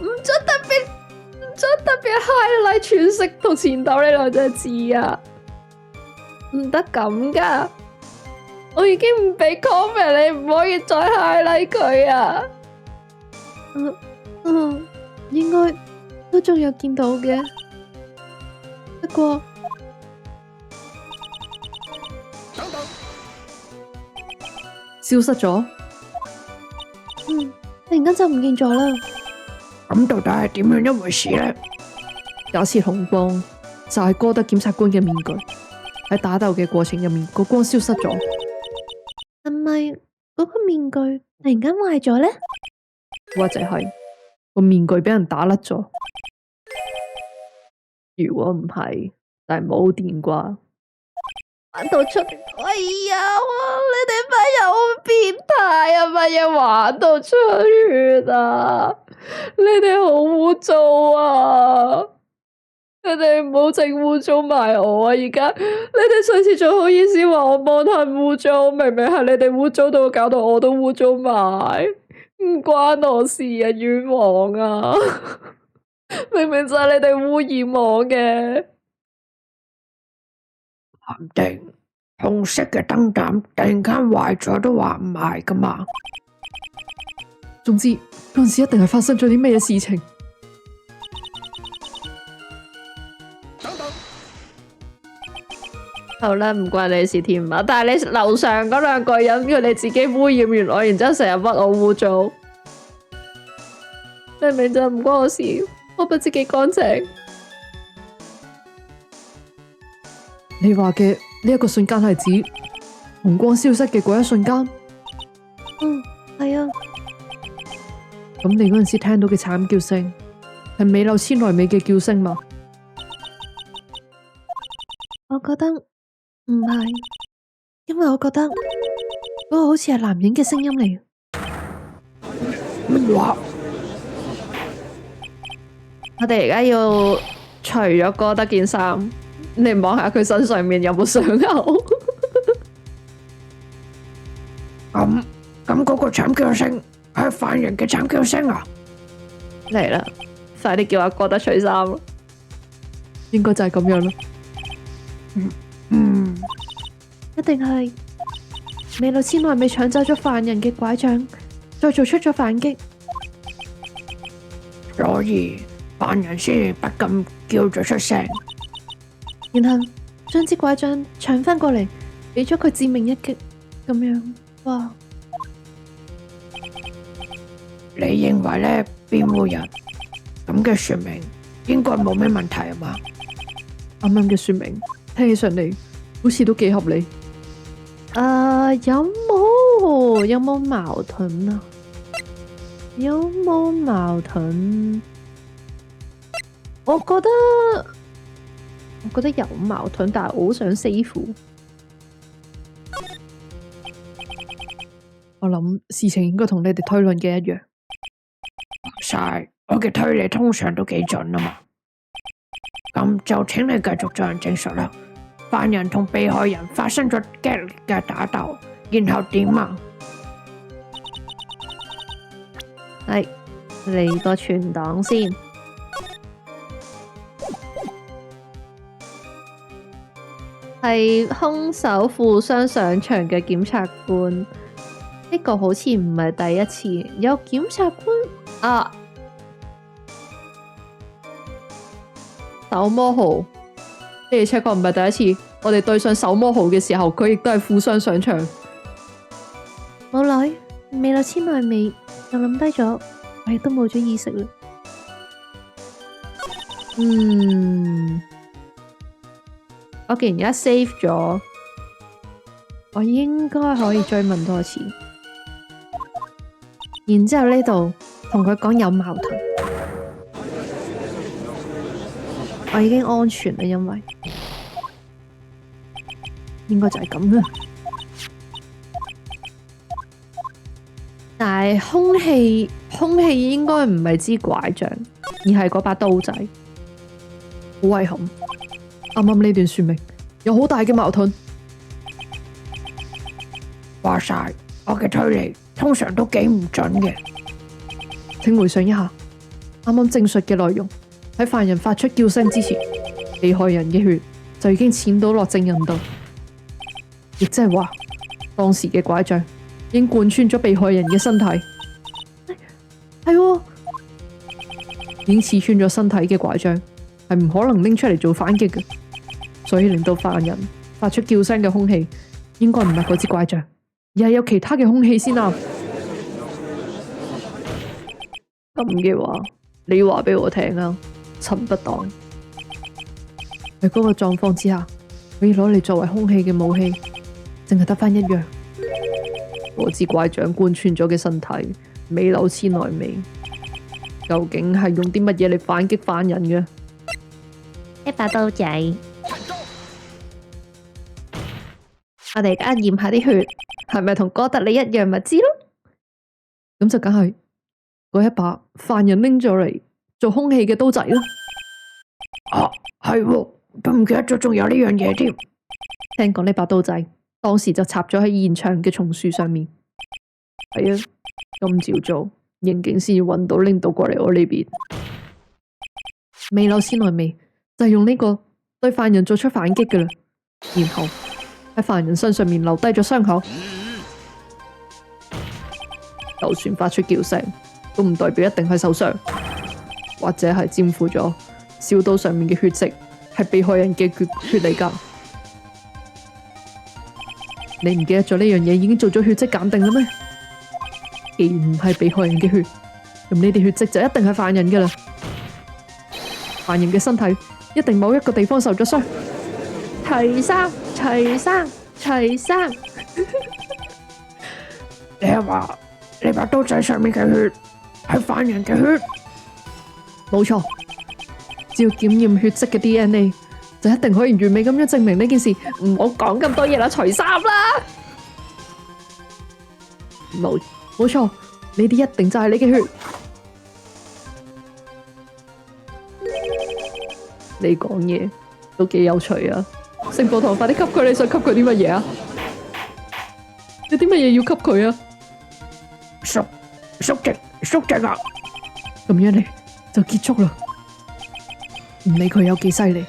唔准特別 highlight 喘息同纏鬥呢2隻字啊！唔得咁噶，我已經唔俾 comment，你唔可以再 highlight 佢啊！應該都仲有見到嘅，不過消失咗。突然間就唔見咗啦。咁到底係點樣一回事呢？假設紅光就係哥德檢察官嘅面具，喺打鬥嘅過程入面，個光消失咗。係咪嗰個面具突然間壞咗呢？或者係個面具俾人打甩咗。如果唔係，就係冇電啩。玩到出，哎呀！你哋班人好變態啊！乜嘢玩到出血啊？你哋好污糟啊！你哋唔好整污糟埋我啊！而家你哋上次仲好意思話我幫太污糟，明明係你哋污糟到搞到我都污糟埋，唔關我事啊！冤枉啊！明明就係你哋污染我嘅。唔定紅色嘅燈膽突然間壞咗都話唔係噶嘛。總之嗰陣時一定係發生咗啲咩事情。好啦，唔關你事添啊！但係你樓上嗰兩個人，佢哋自己污染完我，然之後成日屈我污糟，明明就唔關我事，我不知幾乾淨。你話嘅呢一個瞬間係指紅光消失嘅嗰一瞬間？嗯，係啊。咁你嗰陣時聽到嘅慘叫聲係美柳千奈美嘅叫聲嗎？我覺得唔係，因為我覺得嗰個好似係男人嘅聲音嚟。乜話？我哋而家要除咗哥德件衫，你望下佢身上面有冇傷口？咁嗰個慘叫聲係犯人嘅慘叫聲啊！嚟啦，快啲叫阿哥德除衫咯！應該就係咁樣咯。一定係美柳千奈美搶走咗犯人嘅拐杖，再做出咗反擊，所以犯人先不禁叫咗出聲，然後將支拐杖搶翻過嚟，俾咗佢致命一擊，咁樣哇！你認為呢辯護人咁嘅說明應該冇咩問題啊嘛？啱啱嘅說明聽起上嚟好似都幾合理。有冇矛盾啊？有冇矛盾？我覺得有矛盾，但係我好想 save。我諗事情應該同你哋推論嘅一樣。晒，我嘅推理通常都幾準啊嘛。咁就請你繼續進行證述啦。犯人同被害人發生咗激烈嘅打鬥，然後點啊？係嚟個存檔先。係兇手負傷上場嘅檢察官，呢個好似唔係第一次有檢察官啊。手魔號，的而且確唔係第一次。我哋對上手魔號嘅時候，佢亦都係負傷上場。冇耐，美柳千奈美就諗低咗，我亦都冇咗意識啦。我既然而家 save 咗，我應該可以追問多次。然之後呢度同佢講有矛盾，我已經安全啦，因為應該就係咁啦。但係兇器應該唔係支拐杖，而係嗰把刀仔。好遺憾，啱啱呢段說明有好大嘅矛盾。話晒，我嘅推理通常都幾唔準嘅。請回想一下啱啱證述嘅內容，喺犯人發出叫聲之前，被害人嘅血就已經濺到落證人度，亦即係話當時嘅拐杖已經貫穿咗被害人嘅身體。係已經刺穿咗身體嘅拐杖係唔可能拎出嚟做反擊嘅，所以令到犯人發出叫聲嘅兇器應該唔係嗰支拐杖，而係有其他嘅兇器先啱。咁嘅話，你話俾我聽啊，陳不當喺嗰個狀況之下，可以攞嚟作為兇器嘅武器，淨係得返一樣，嗰支拐杖貫穿咗嘅身體，美柳千奈美。究竟係用啲乜嘢嚟反擊犯人嘅？一把刀仔。我哋而家驗下啲血，係咪同哥特你一樣咪知咯？咁就梗係嗰一把犯人拎咗嚟做兇器嘅刀仔啦。啊，係喎，都唔記得咗仲有呢樣嘢添。聽講呢把刀仔當時就插咗喺現場嘅松樹上面。係啊，今朝早刑警先要揾到拎到過嚟我呢邊。未lâu先來未，就係用呢個對犯人做出反擊嘅啦。然後喺犯人身上面留低咗傷口，就算發出叫聲，都唔代表一定係受傷，或者係沾附咗小刀上面嘅血跡，係被害人嘅血嚟㗎。你唔記得咗呢樣嘢已經做咗血跡鑑定啦咩？既然唔係被害人嘅血，咁呢啲血跡就一定係犯人㗎啦。犯人嘅身體一定某一個地方受咗傷。徐生，徐生，徐生，你係話呢把刀仔上面嘅血係犯人嘅血？冇錯，只要檢驗血跡嘅 DNA，就一定可以完美咁樣證明呢件事。唔好講咁多嘢啦，除衫啦。冇錯，呢啲一定就係你嘅血。你講嘢都幾有趣啊！聖寶堂，快啲吸佢！你想吸佢啲乜嘢啊？有啲乜嘢要吸佢啊？縮直啊！咁樣嚟就結束啦。唔理佢有幾犀利，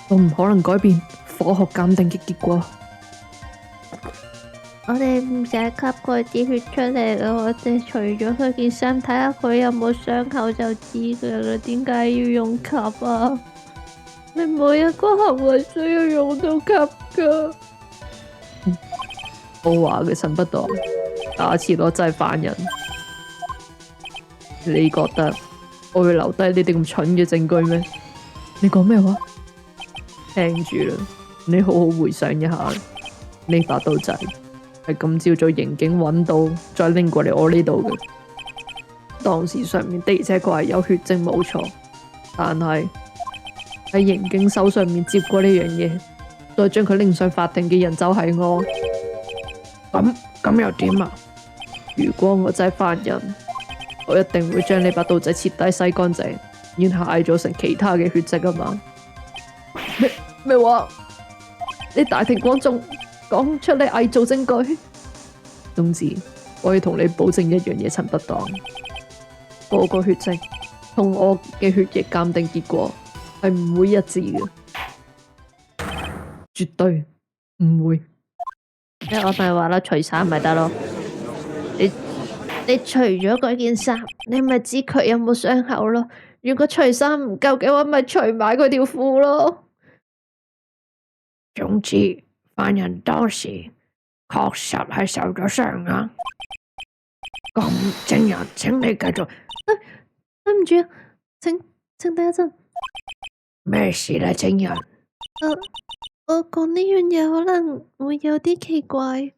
都唔可能改變科學鑑定嘅結果。我哋唔使吸佢啲血出嚟啦，我哋除咗佢件衫，睇下佢有冇傷口就知噶啦。點解要用吸啊？你每一個行為需要用到吸噶。我話嘅陳不當，假設我真係犯人，你覺得我會留低呢啲咁蠢嘅證據咩？你講咩話？聽住啦，你好好回想一下，呢把刀仔係今朝早刑警揾到，再拎過嚟我呢度嘅。當時上面的而且確係有血跡冇錯，但係喺刑警手上面接過呢樣嘢，再將佢拎上法庭嘅人就係我。咁又點啊？如果我真係犯人，我一定會將呢把刀仔徹底洗乾淨，然後偽造成其他嘅血跡啊嘛。咩話？你大庭廣眾講出你偽造證據？總之，我可以同你保證一樣嘢，陳不當，嗰個血跡同我嘅血液鑑定結果係唔會一致嘅，絕對唔會。我咪話啦，除衫咪得咯。你除咗嗰件衫，你咪知佢有冇傷口咯。如果除衫唔夠嘅話，咪除埋佢條褲咯。總之，犯人當時確實係受咗傷啊。咁證人，請你繼續。對唔住啊，請等一陣。咩事咧，證人？我講呢樣嘢可能會有啲奇怪，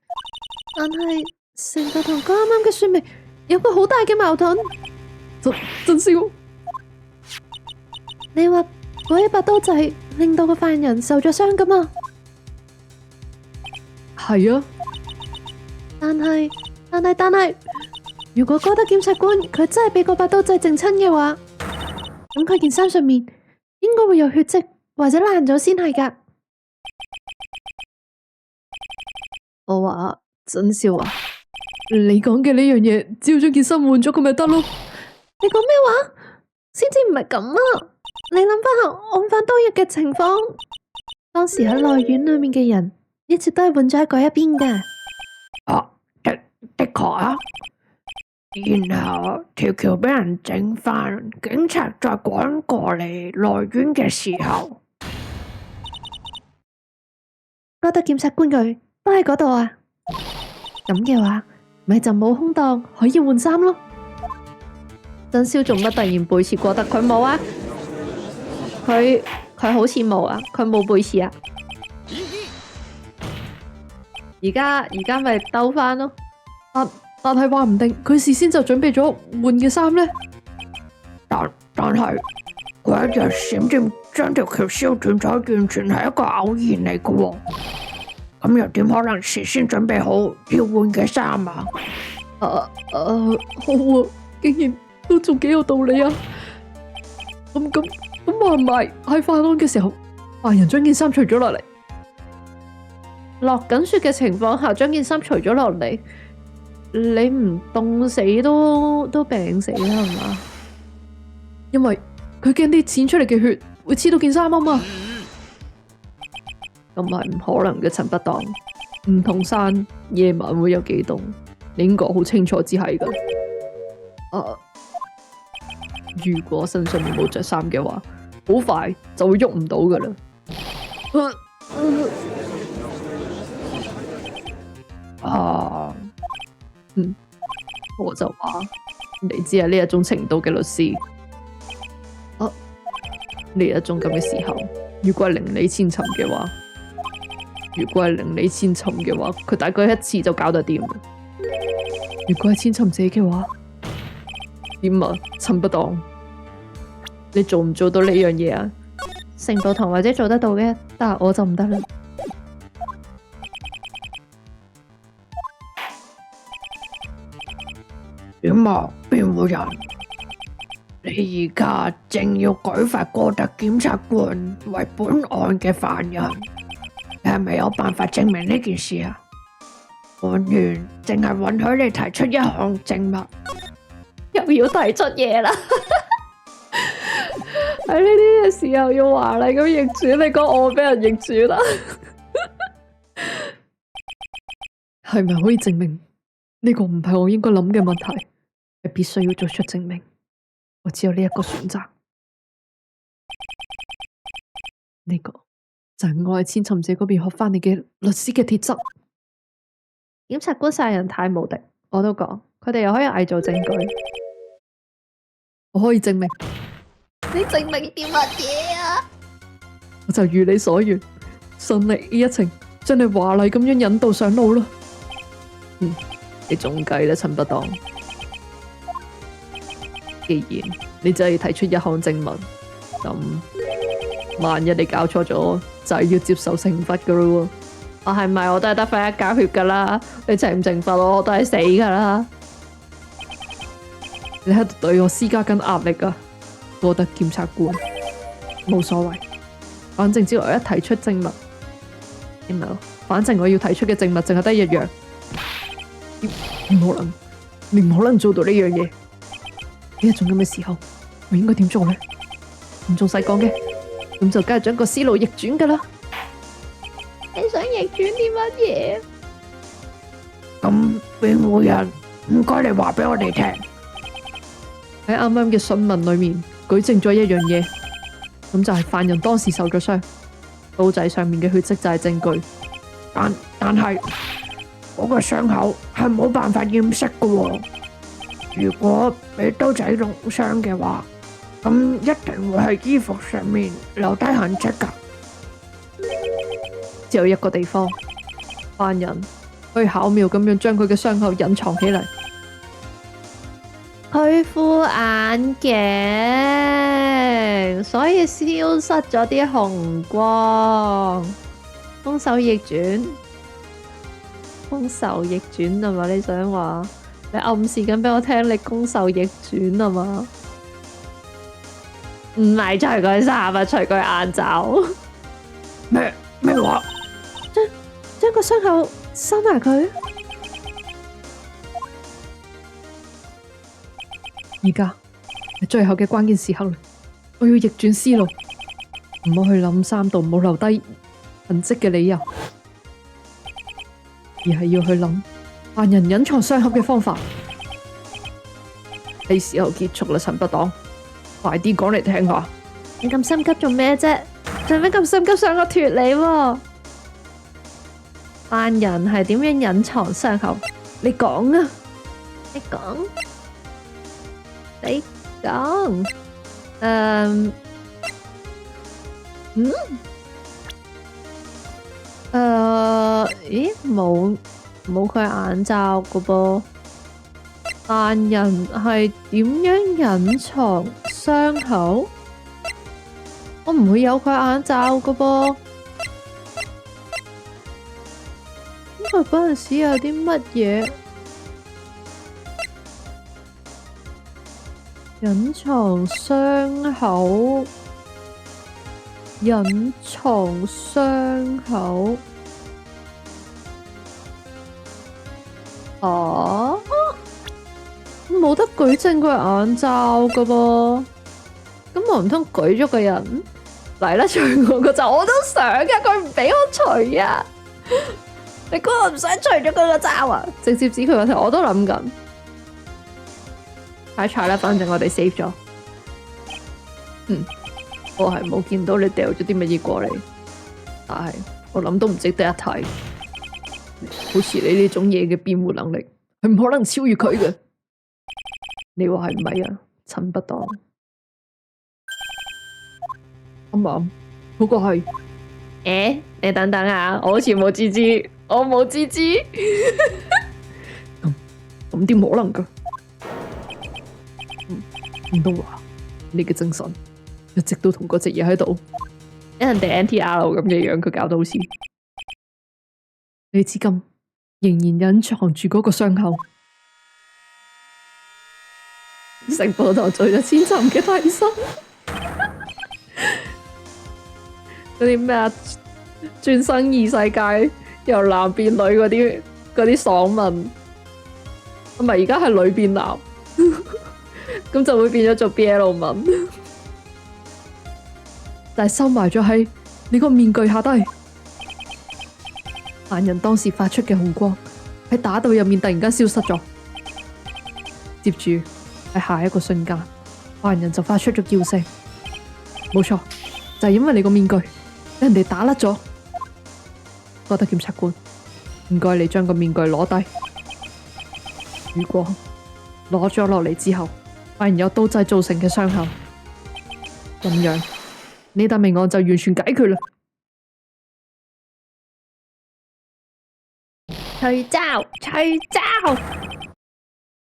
但係成個同剛啱嘅說明有個好大嘅矛盾。真笑。你話嗰一把刀仔令到個犯人受咗傷噶嘛？係啊，但係，如果哥德檢察官佢真係俾嗰把刀仔整親嘅話，咁佢件衫上面應該會有血跡或者爛咗先係噶。我話真笑啊！你講嘅呢樣嘢，只要將件衫換咗佢咪得咯。你講咩話？先至唔係咁啊！你諗翻下案發當日嘅情況，當時喺內院裏面嘅人一直都係換咗喺嗰一邊噶。的確啊。然後條橋俾人整翻，警察再趕過嚟內院嘅時候，哥德檢察官佢都喺嗰度啊。咁嘅話，咪就冇空檔可以換衫咯。真宵做乜突然背刺哥德？佢冇啊，佢好似冇啊，佢冇背刺啊。而家咪兜翻咯。但係話唔定佢事先就準備咗換嘅衫呢？但係佢一日閃電將條橋燒斷咗，完全係一個偶然嚟嘅喎。咁又點可能事先準備好要換嘅衫啊？好啊，竟然都仲幾有道理啊！咁話唔埋喺犯案嘅時候，犯人將件衫除咗落嚟，落緊雪嘅情況下將件衫除咗落嚟，你唔凍死都病死啦係嘛？因為佢驚啲濺出嚟嘅血會黐到件衫啊嘛。咁係唔可能嘅，陳不當。唔同山夜晚會有幾凍，你應該好清楚只係噶。如果身上面冇着衫嘅話，好快就會喐唔到噶啦。我就話你只係呢一種程度嘅律師。呢一種咁嘅時候，如果係令你千尋嘅話，佢大概一次就搞得掂。如果係千尋者嘅話，點啊？陳不當，你做唔做到呢樣嘢啊？成部堂或者做得到嘅，但係我就唔得啦。點啊？辯護人，你而家正要舉發哥特檢察官為本案嘅犯人，你係咪有辦法證明呢件事啊？案員淨係允許你提出一項證物，又要提出嘢啦。喺呢啲嘅時候要華麗咁逆轉，你講我俾人逆轉啦。係咪可以證明呢個唔係我應該諗嘅問題？係必須要做出證明。我只有呢一個選擇。呢個就係我喺千尋者嗰邊學翻嚟嘅律師嘅鐵則。檢察官殺人太無敵，我都講，佢哋又可以偽造證據。我可以證明。你證明啲乜嘢啊？我就如你所願，順利呢一程，將你華麗咁樣引導上路啦。你仲計啦，陳不當。既然你真係提出一項證物，咁萬一你搞錯咗，就係要接受懲罰噶咯。我係咪我都係得返一家血噶啦？你懲唔懲罰我都係死噶啦。你喺度對我施加緊壓力啊！哥特檢察官，冇所謂，反正只要我一提出證物，反正我要提出嘅證物淨係得一樣，你唔可能做到呢樣嘢。呢一種咁嘅時候，我應該點做呢？唔仲使講嘅，咁就梗係將個思路逆轉噶啦。你想逆轉啲乜嘢？咁辯護人，唔該你話俾我哋聽。喺啱啱嘅訊問裏面，舉證咗一樣嘢，咁就係犯人當時受咗傷，刀仔上面嘅血跡就係證據。但係嗰個傷口係冇辦法掩飾嘅喎。如果俾刀仔弄傷嘅話，咁一定會喺衣服上面留低痕跡㗎。只有一個地方，犯人可以巧妙咁樣將佢嘅傷口隱藏起嚟。佢副眼鏡，所以消失咗啲紅光。攻守逆轉係嘛？你想話？你暗示緊俾我聽，你攻守逆轉係嘛？唔係除佢衫啊，除佢眼罩。咩話？將個傷口收埋佢。而家係最後嘅關鍵時刻啦，我要逆轉思路，唔好去諗三度冇留低痕跡嘅理由，而係要去諗犯人隱藏傷口嘅方法。係時候結束啦，陳不當，快啲講嚟聽下。你咁心急做咩啫？做咩咁心急想我脫離喎？犯人係點樣隱藏傷口？你講啊！你講。咦，冇佢眼罩噶噃。但人係點樣隱藏傷口？我唔會有佢眼罩噶噃。因為嗰陣時有啲乜嘢隱藏傷口？隱藏傷口啊！冇得舉證佢眼罩噶噃，咁我唔通舉咗個人嚟啦？除我個罩我都想噶，佢唔俾我除啊！你估我唔想除咗佢個罩啊？直接指佢個頭，我都諗緊。太彩啦，反正我哋 save 咗。我係冇見到你掉咗啲乜嘢過嚟，但係我諗都唔值得一睇。好似你呢種嘢嘅辯護能力係唔可能超越佢嘅。你話係唔係啊？陳不當，啱唔啱？嗰個係你等等啊！我好似冇知知，我冇知知。咁點可能噶？唔通話你嘅精神一直都同嗰隻嘢喺度，俾人哋 NTR 咁嘅樣，佢搞到好似你至今仍然隱藏住嗰個傷口。城堡頭做咗千尋嘅替身，嗰啲咩啊？轉生異世界由男變女嗰啲爽文，唔係而家係女變男，咁就會變咗做 BL 文，但係收埋咗喺你個面具下低。犯人當時發出嘅紅光喺打鬥入面突然間消失咗，接住喺下一個瞬間，犯人就發出咗叫聲。冇錯，就係因為你個面具俾人哋打甩咗。戈德檢察官，唔該你將個面具攞低。如果攞咗落嚟之後，發現有刀仔造成嘅傷口，咁樣呢單命案就完全解決啦。除罩，除罩，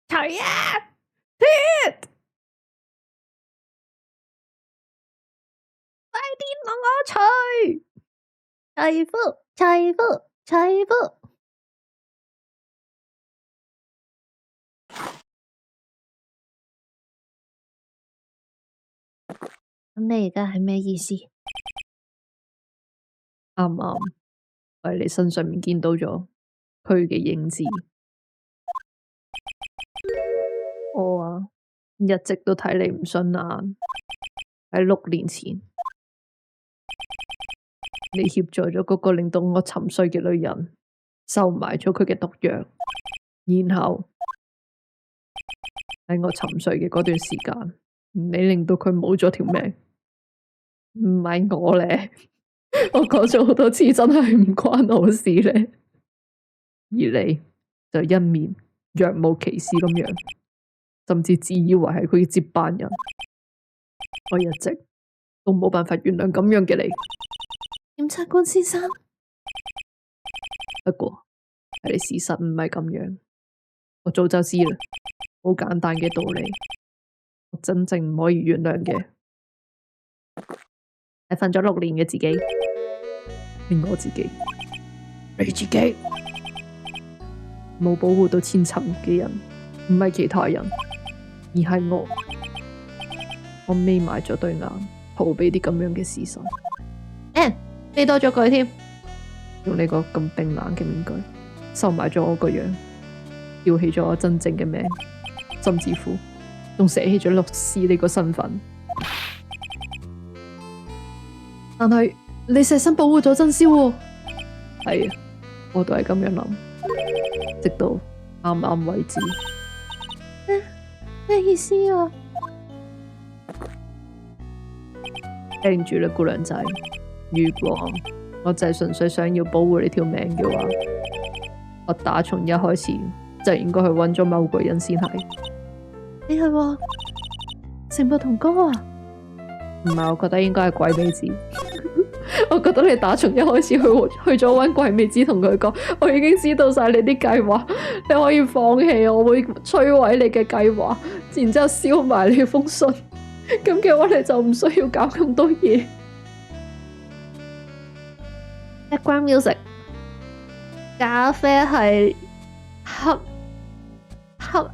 除啊！快啲同我除！除褲，除褲，除褲。咁你而家係咩意思？啱啱喺你身上面見到咗佢嘅影子。我啊，一直都睇你唔順眼。喺6年前，你協助咗嗰個令到我沉睡嘅女人，收埋咗佢嘅毒藥，然後喺我沉睡嘅嗰段時間，你令到佢冇咗條命。唔係我咧，我講咗好多次，真係唔關我事咧。而你就一面若無其事咁樣，甚至自以為係佢嘅接班人。我一直都冇辦法原諒咁樣嘅你，檢察官先生。不過係你事實唔係咁樣，我早就知啦。好簡單嘅道理，我真正唔可以原諒嘅係瞓咗6年嘅自己，係我自己。你自己冇保護到千尋嘅人，唔係其他人，而係我。我眯埋咗對眼，逃避啲咁樣嘅事實。飛多咗句添，用你個咁冰冷嘅面具，收埋咗我個樣，丟棄咗我真正嘅名，甚至乎仲捨棄咗律師呢個身份。但係你捨身保護咗真宵喎。係啊，我都係咁樣諗，直到啱啱為止。咩意思啊？聽住啦，姑娘仔。如果我就係純粹想要保護你條命嘅話，我打從一開始就應該去揾咗某個人先係。你係話城堡同哥啊？唔係，我覺得應該係鬼尾子。我覺得你打從一開始去咗揾鬼未知同佢講，我已經知道晒你啲計劃，你可以放棄，我會摧毀你嘅計劃，然之後燒埋你封信，咁嘅話你就唔需要搞咁多嘢。Background music， 咖啡係黑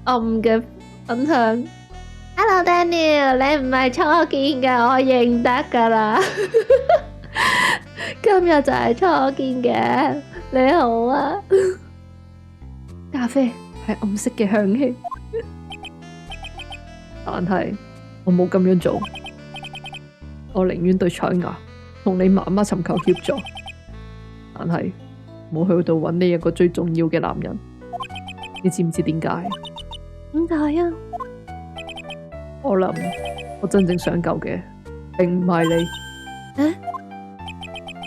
暗嘅分享。Hello Daniel， 你唔係初見㗎，我認得㗎啦。今日就係初見嘅，你好啊。咖啡係暗色嘅香氣，但係我冇咁樣做，我寧願對彩牙同你媽媽尋求協助，但係冇去到揾呢一個最重要嘅男人。你知唔知點解？點解啊？我諗我真正想救嘅並唔係你，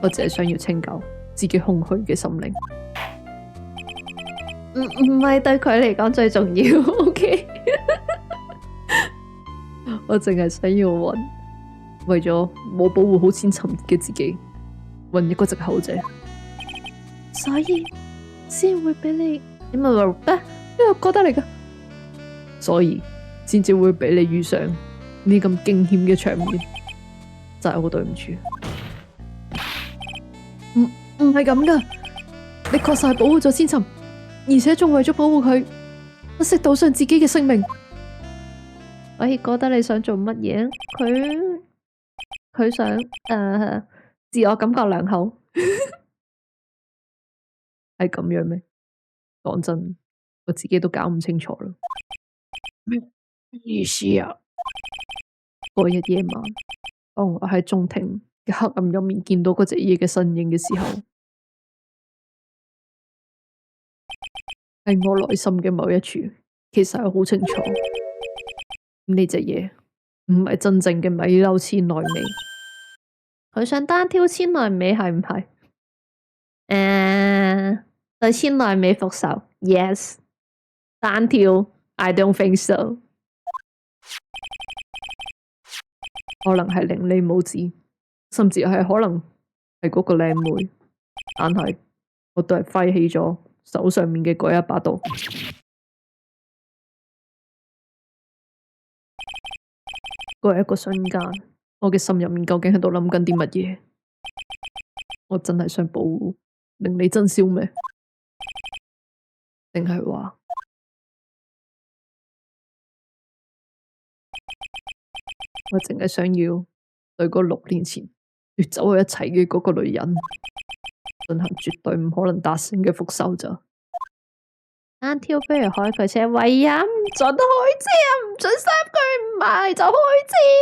我只係想要拯救自己空虛嘅心靈。唔係對佢嚟講最重要，OK？ 我淨係想要揾，為咗冇保護好千尋嘅自己，揾一個藉口啫。所以先會俾你，你咪話咩？因為我覺得嚟噶，所以先至會俾你遇上呢咁驚險嘅場面，真係好對唔住。唔係咁噶，你確實係保護咗千尋，而且仲為咗保護佢，不惜賭上自己嘅性命。我亦覺得你想做乜嘢？佢想自我感覺良好，係咁樣咩？講真，我自己都搞唔清楚啦。咩意思啊？嗰日夜晚，當我喺中庭嘅黑暗入面見到嗰隻嘢嘅身影嘅時候，喺我內心嘅某一處，其實係好清楚，呢隻嘢唔係真正嘅米溜千奈美，佢想單挑千奈美係唔係？對千奈美復仇 ，yes， 單挑 ，I don't think so。可能係令你冇知，甚至係可能係嗰個靚妹，但係我都係揮起咗手上面嘅嗰一把刀。嗰一個瞬間，我嘅心入面究竟喺度諗緊啲乜嘢？我真係想保護令你真消咩？定係話我淨係想要對嗰6年前奪走我一切嘅嗰個女人進行絕對唔可能達成嘅復仇咋？單挑不如開佢車，喂呀！唔准開車啊！唔准塞佢唔埋就開車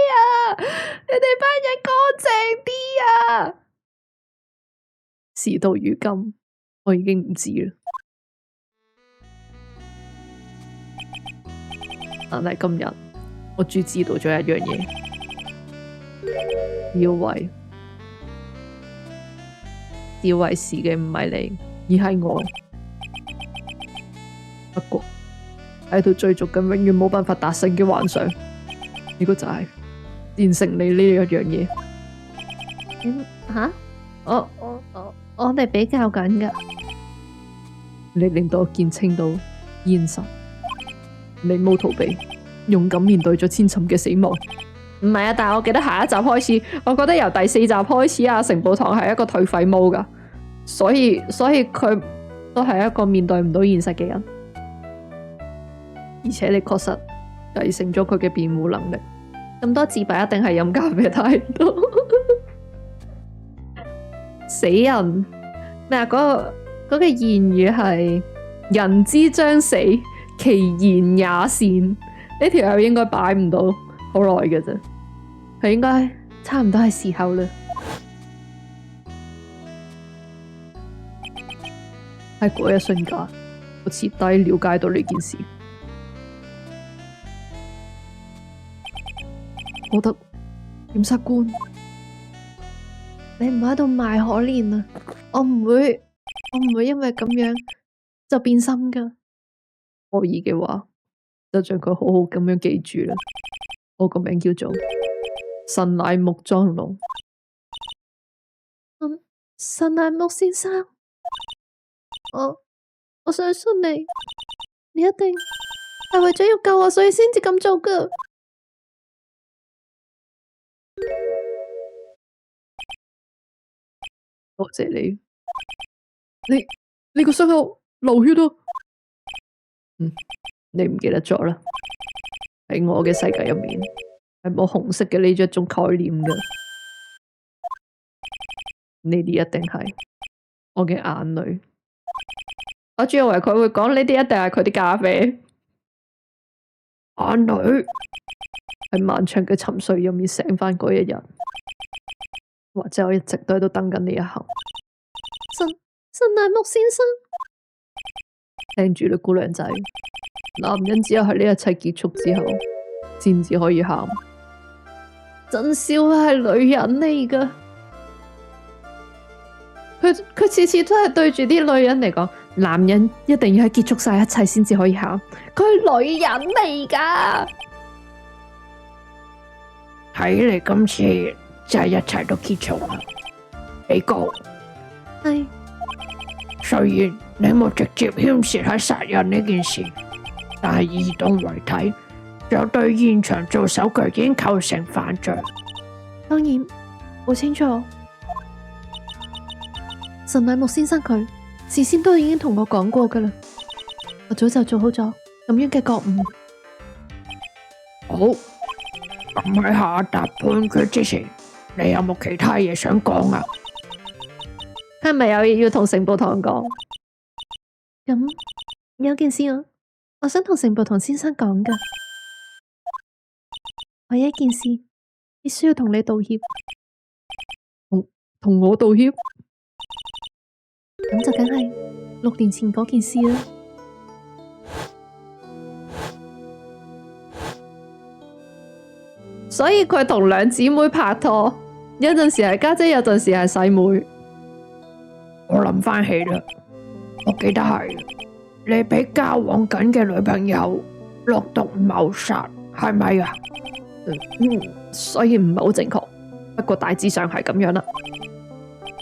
啊！你哋班人乾淨啲啊！事到如今，我已經唔知啦。但係今日，我終於知道咗一樣嘢，要為事嘅唔係你，而係我。不過喺度追逐緊永遠冇辦法達成嘅幻想，呢個就係戰勝你呢一樣嘢。我哋比較緊㗎，你令到我見清到現實。你冇逃避，勇敢面對咗千尋嘅死亡。唔係啊，但係我記得下一集開始，我覺得由第4集開始啊，城寶堂係一個頹廢毛噶，所以佢都係一個面對唔到現實嘅人。而且你確實繼承咗佢嘅辯護能力。咁多自白一定係飲咖啡太多。死人咩啊？嗰個諺語係人之將死，其言也善。呢條友應該擺唔到好耐嘅啫，佢應該差唔多係時候啦。喺嗰一瞬間，我徹底了解到呢件事。我覺得檢察官，你唔喺度賣可憐啊！我唔會因為咁樣就變心噶。可以嘅話，就將佢好好咁樣記住啦。我個名叫做神乃木莊龍。神乃木先生，我相信你，你一定係為咗要救我，所以先至咁做噶。多謝你。你個傷口流血咯。你唔記得咗啦？喺我嘅世界入面，係冇紅色嘅呢一種概念嘅。呢啲一定係我嘅眼淚。我仲以為佢會講呢啲一定係佢啲咖啡。眼淚喺漫長嘅沉睡入面醒返嗰一日，或者我一直都喺度等緊呢一刻。神乃木先生，聽住啦，姑娘仔，男人只有喺呢一切結束之後，先至可以喊。真少係女人嚟噶，佢次次都係對住啲女人嚟講，男人一定要喺結束晒一切先至可以喊。佢係女人嚟噶，睇嚟今次就係一切都結束啦。比高係雖然你冇直接牽涉喺殺人呢件事，但係移動遺體就對現場做手腳已經構成犯罪。當然好清楚，神乃木先生佢事先都已經同我講過噶啦，我早就做好咗咁樣嘅覺悟。好，咁喺下達判決之前，你有冇其他嘢想講啊？係咪有嘢要同成步堂講？咁有件事我想同成步堂先生講噶，我有一件事必須要同你道歉。同我道歉？咁就梗係6年前嗰件事啦。所以佢同兩姊妹拍拖，有陣時係家姐，有陣時係細妹。我諗翻起啦，我記得係你俾交往緊嘅女朋友落毒謀殺，係咪啊？所以唔係好正確，不過大致上係咁樣啦。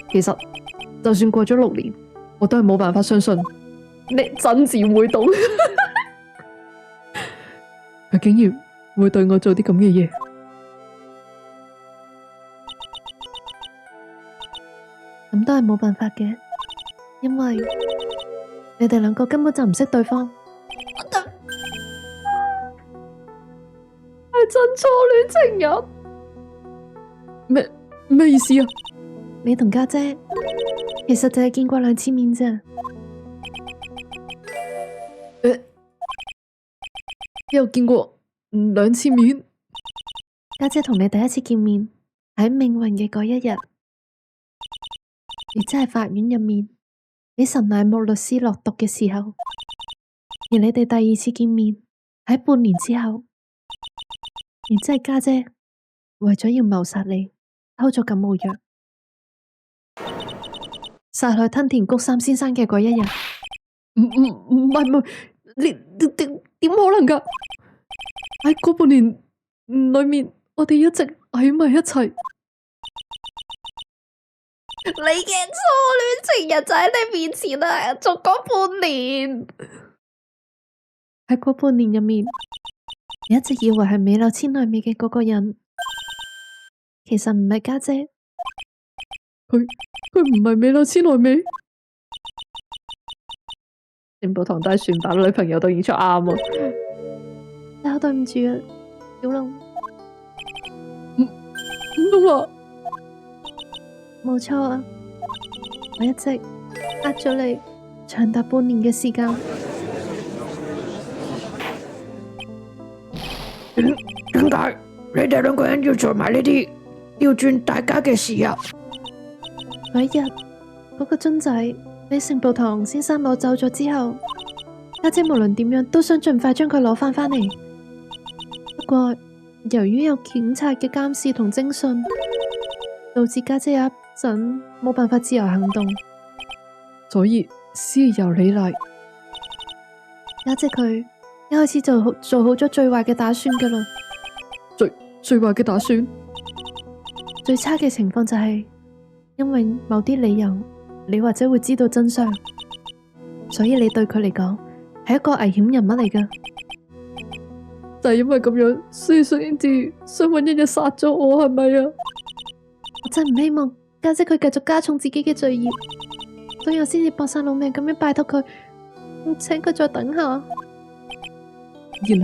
其實就算過咗6年，我都係冇辦法相信你真摯會懂，佢竟然會對我做啲咁嘅嘢。咁都係冇辦法嘅，因為你哋兩個根本就唔識對方。係真初戀情人？咩意思啊？你同家姐其實就係見過2次面啫。又見過2次面？家姐同你第一次見面喺命運嘅嗰一日，亦即係法院入面俾神乃木律師落毒嘅時候，而你哋第2次見面喺半年之後，亦即係家姐為咗要謀殺你，偷咗感冒藥，殺害吞田谷三先生嘅嗰一日。唔係，你點可能㗎？喺嗰半年裏面，我哋一直喺埋一齊。你嘅初戀情人就喺你面前啦，仲講半年。喺嗰半年入面，你一直以為係美柳千奈美嘅嗰個人，其實唔係家姐。佢唔係美柳千奈美。成步堂都係算把女朋友都演出啱啊！但係對唔住啊，小龍。唔通啊？冇錯啊，我一直呃咗你長達半年嘅時間。點解你哋兩個人要做埋呢啲調轉大家嘅事啊？嗰一日，嗰個樽仔俾成步堂先生攞走咗之後，家姐無論點樣都想盡快將佢攞返返嚟。不過由於有警察嘅監視同偵訊，導致家姐有一陣冇辦法自由行動，所以先由你嚟。家姐佢一開始就做好咗最壞嘅打算噶啦。最壞嘅打算？最差嘅情況就係因為某啲理由，你或者會知道真相，所以你對佢嚟講係一個危險人物嚟㗎。就係因為咁樣，所以先至想揾一日殺咗我，係咪啊？我真唔希望家姐佢繼續加重自己嘅罪孽，所以我先至搏晒老命咁樣拜託佢，請佢再等下。然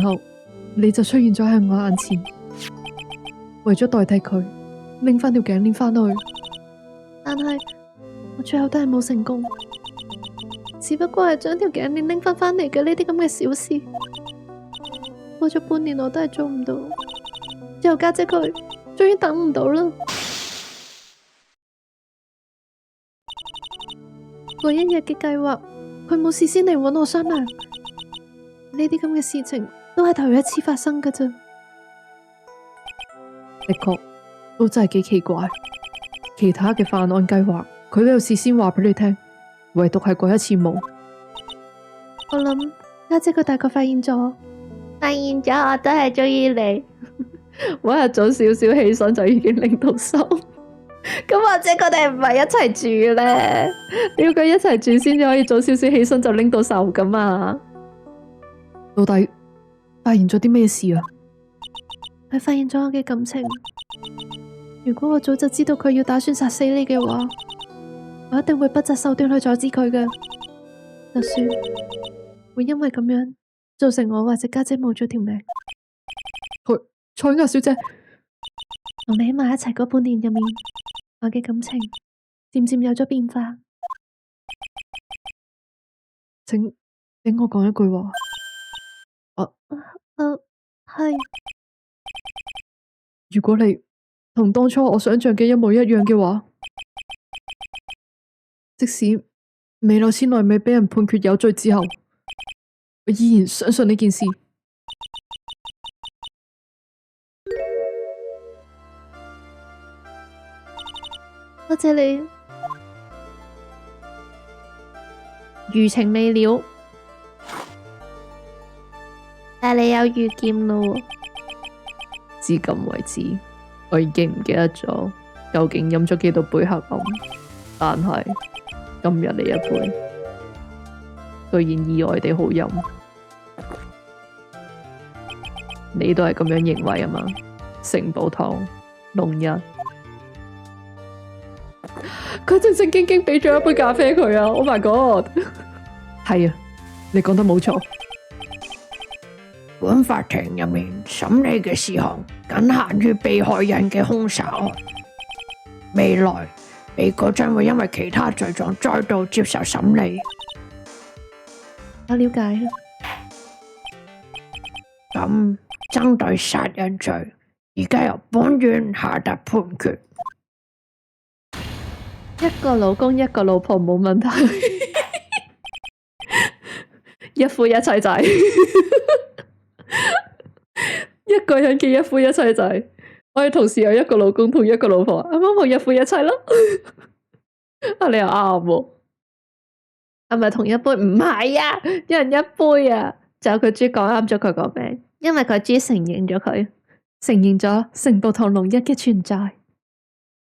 後你就出現咗喺我眼前，為咗代替佢拎翻條頸鏈翻去。但係我最後都係冇成功，只不過係將條頸鏈拎翻嚟嘅呢啲咁嘅小事。過咗半年我都係做唔到，之後家姐佢終於等唔到啦。嗰一日嘅計劃，佢冇事先嚟揾我商量，呢啲咁嘅事情都係頭一次發生㗎咋。的確，都真係幾奇怪。其他嘅犯案計劃，佢都有事先話俾你聽，唯獨係嗰一次冇。我諗家姐佢大概發現咗我都係中意你。我一早少少起身就已經拎到手。咁或者佢哋唔係一齊住咧？要佢一齊住先至可以早少少起身就拎到手噶嘛？到底發現咗啲咩事啊？佢發現咗我嘅感情。如果我早就知道佢要打算殺死你嘅話，我一定會不擇手段去阻止佢嘅。就算會因為咁樣造成我或者家姐冇咗條命。蔡雅小姐，同你喺埋一齊嗰半年入面，我嘅感情漸漸有咗變化。請我講一句話。係。如果你同當初我想象嘅一模一樣嘅話，即使未來千內美俾人判決有罪之後，我依然相信呢件事。多謝你，餘情未了，但你有遇見咯。至今為止，我已經唔記得咗究竟飲咗幾多杯黑暗，但係今日呢一杯，居然意外地好飲。你都係咁樣認為啊嘛？城堡堂龍一，佢正正經經俾咗一杯咖啡佢啊 ！Oh my god！ 係啊，你講得冇錯。本法庭入面審理嘅事項僅限於被害人嘅兇殺案，未來被告將會因為其他罪狀再度接受審理。我了解啦。咁針對殺人罪，而家由本院下達判決。一個老公一個老婆冇問題，一夫一妻制，一個人嘅一夫一妻制，我哋同時有一個老公同一個老婆，啱啱好一夫一妻咯。啊，你又啱喎，係咪同一杯？唔係啊，一人一杯啊。就佢終於講啱咗佢個名，因為佢終於承認咗佢，承認咗城堡堂龍一嘅存在。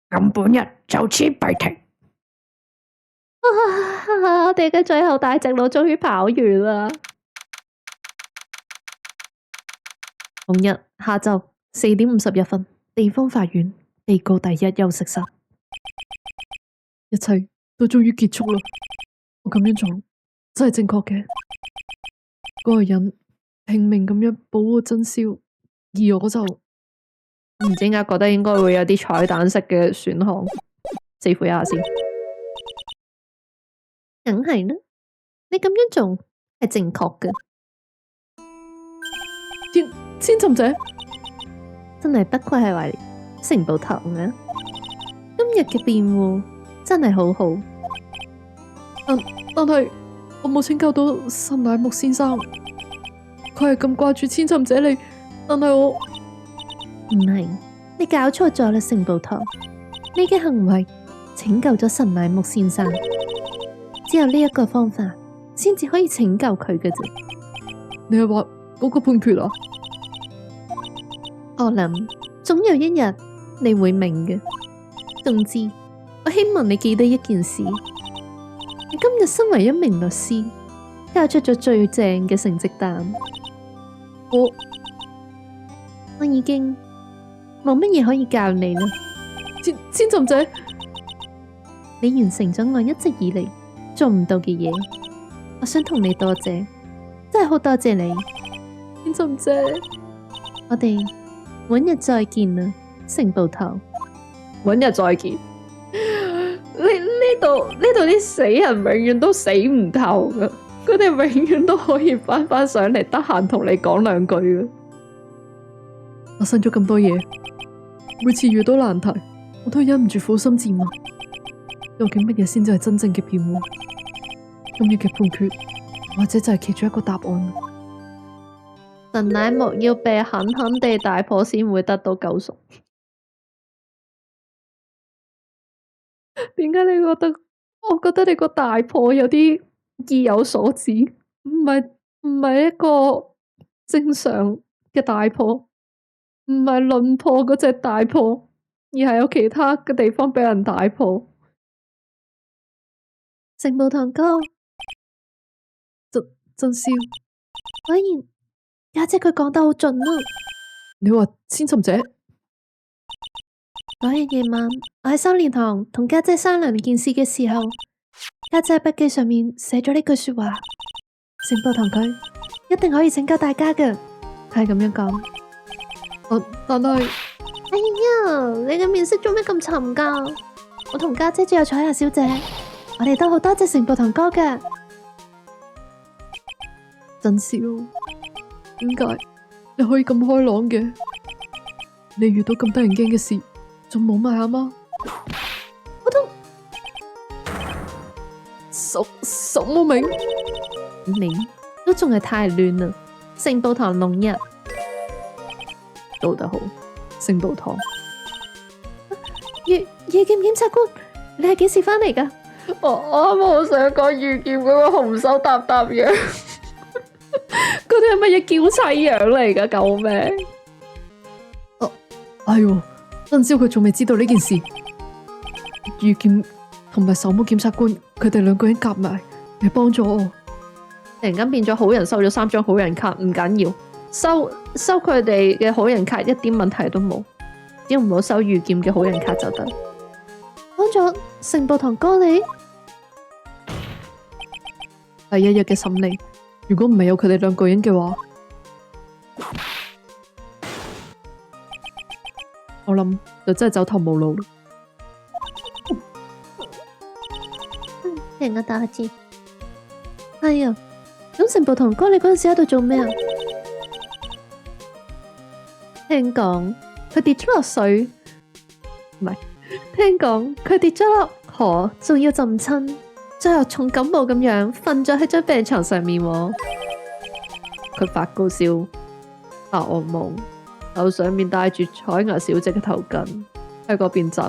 咁本日就此閉庭。我哋嘅最後大直路終於跑完啦！同日下晝4:51，地方法院被告第一休息室，一切都終於結束啦。我咁樣做真係正確嘅。嗰個人拼命咁樣保護真宵，而我就唔知點解覺得應該會有啲彩蛋式嘅選項，試乎一下先。梗係啦，你咁樣做係正確嘅。千尋姐真係不愧係為城堡堂啊！今日嘅辯護真係好好。但係我冇拯救到神乃木先生，佢係咁掛住千尋姐你，但係我唔係，你搞錯咗啦，城堡堂。你嘅行為拯救咗神乃木先生，只有呢一個方法先至可以拯救佢嘅啫。你係話嗰個判決啊？我諗總有一日你會明嘅。總之，我希望你記得一件事，你今日身為一名律師，交出咗最正嘅成績單。我已經冇乜嘢可以教你啦。千尋姐，你完成咗我一直以嚟做唔到嘅嘢，我想同你多謝，真係好多謝你。千尋姐，我哋搵日再見啦，城堡頭。搵日再見。呢度啲死人永遠都死唔透噶，佢哋永遠都可以翻上嚟，得閒同你講兩句噶。發生咗咁多嘢，每次遇到難題，我都忍唔住苦心自問，究竟乜嘢先至係真正嘅辯護？今日嘅判決，或者就係其中一個答案。神乃木要被狠狠地大破先會得到救贖。點解你覺得？我覺得你個大破有啲意有所指，唔係一個正常嘅大破，唔係論破嗰隻大破，而係有其他嘅地方俾人大破。城堡堂哥，真笑，果然家姐佢講得好準啊！你話千尋姐？嗰日夜晚，我喺修煉堂同家姐商量件事嘅時候，家姐喺筆記上面寫咗呢句說話：城堡堂佢一定可以拯救大家嘅，係咁樣講。但係，哎呀，你嘅面色做咩咁沉噶？我同家姐仲有彩霞小姐，我哋都好多謝城堡堂哥嘅。真笑，點解你可以咁開朗嘅？你遇到咁得人驚嘅事，仲冇埋阿媽？我都什麼名？你都仲係太亂啦！城堡堂龍日做得好，城堡堂夜劍檢察官，你係幾時返嚟噶？我啱啱好想講遇見嗰個紅手搭樣，嗰啲係乜嘢嬌妻樣嚟噶？救命！哎喲，真招佢仲未知道呢件事。遇劍同埋守墓檢察官，佢哋兩個人夾埋嚟幫咗我。突然間變咗好人，收咗3張好人卡，唔緊要，收佢哋嘅好人卡一啲問題都冇，只要唔好收遇劍嘅好人卡就得。幫咗城堡堂哥你第一日嘅審理，如果唔係有佢哋兩個人嘅話，我諗就真係走投無路啦。停我打下字。係啊，咁城堡堂哥你嗰陣時喺度做咩啊？聽講佢跌咗落水，唔係，聽講佢跌咗落河，仲要浸親，最後重感冒咁樣瞓咗喺張病床上面。佢發高燒，發噩夢。頭上面戴住彩霞小姐嘅頭巾，喺嗰邊震。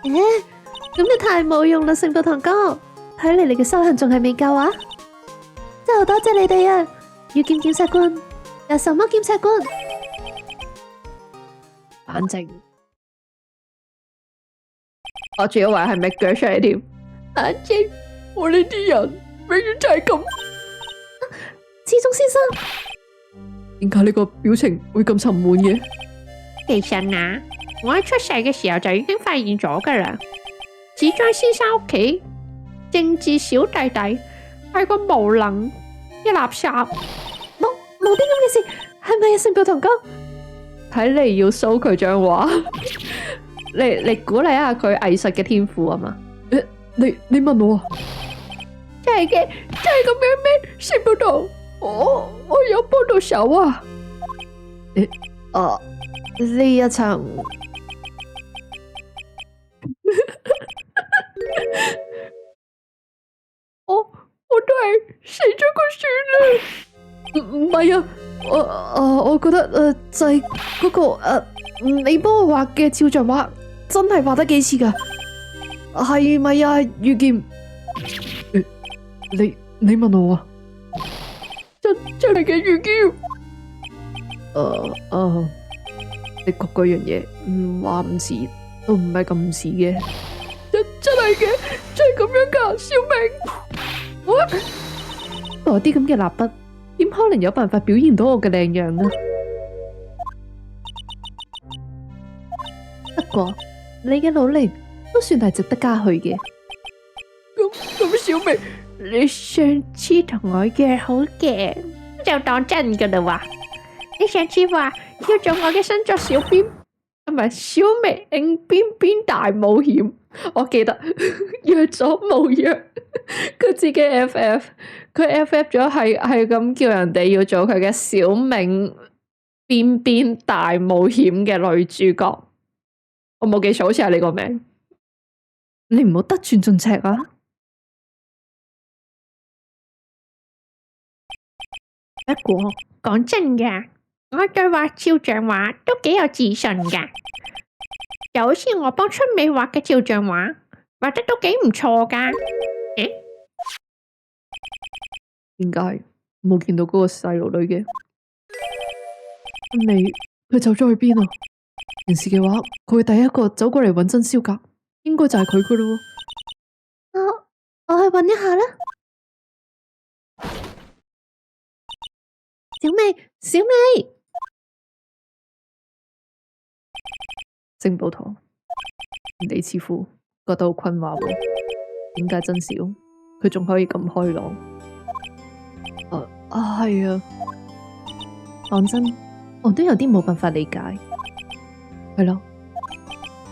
咁你太冇用啦，城堡堂哥，睇嚟你嘅修行仲係未夠啊！真係好多謝你哋啊！遇劍檢察官，有什麼檢察官？反正我仲以為係咪腳出嚟添？反正我呢啲人永遠就係咁。始終先生。點解你個表情會咁沉悶嘅？其實啊，我喺出世嘅時候就已經發現咗噶啦。子張先生屋企政治小弟弟係個無能嘅垃圾，冇啲咁嘅事，係咪啊，城堡堂哥？睇嚟要 show 佢張畫，你鼓勵下佢藝術嘅天賦啊嘛？你問我啊？真係嘅，真係咁樣咩？城堡堂。我有幫到手啊！呢一層我都係死咗個算啦。唔係啊，我覺得就係嗰個你幫我畫嘅肖像畫真係畫得幾似噶，係咪啊？遇劍，你問我啊？真係嘅遇劍。你講嗰樣嘢話唔似，都唔係咁似嘅。真係嘅，真係咁樣噶，小明。我啲咁嘅蠟筆，點可能有辦法表現到我嘅靚樣呢？不過你嘅努力都算係值得嘉許嘅。咁小明，你上次同我約好嘅，就當真噶啦喎。你上次話要做我嘅新作小編，唔係小明邊邊大冒險。我記得約咗冇約，佢自己 FF， 佢 FF 咗係咁叫人哋要做佢嘅小明邊邊大冒險嘅女主角。我冇記錯，好似係你個名。你唔好得寸進尺啊！不過講真噶，我對畫肖像畫都幾有自信噶。就好似我幫春美畫嘅肖像畫，畫得都幾唔錯噶。點解冇見到嗰個細路女嘅？春美佢走咗去邊啊？平時嘅話，佢會第一個走過嚟揾真宵噶，應該就係佢噶咯。我去揾一下啦。小美，小美，星寶堂，你似乎覺得好困惑喎。點解真宵佢仲可以咁開朗？係啊，講真，我都有啲冇辦法理解。係啦，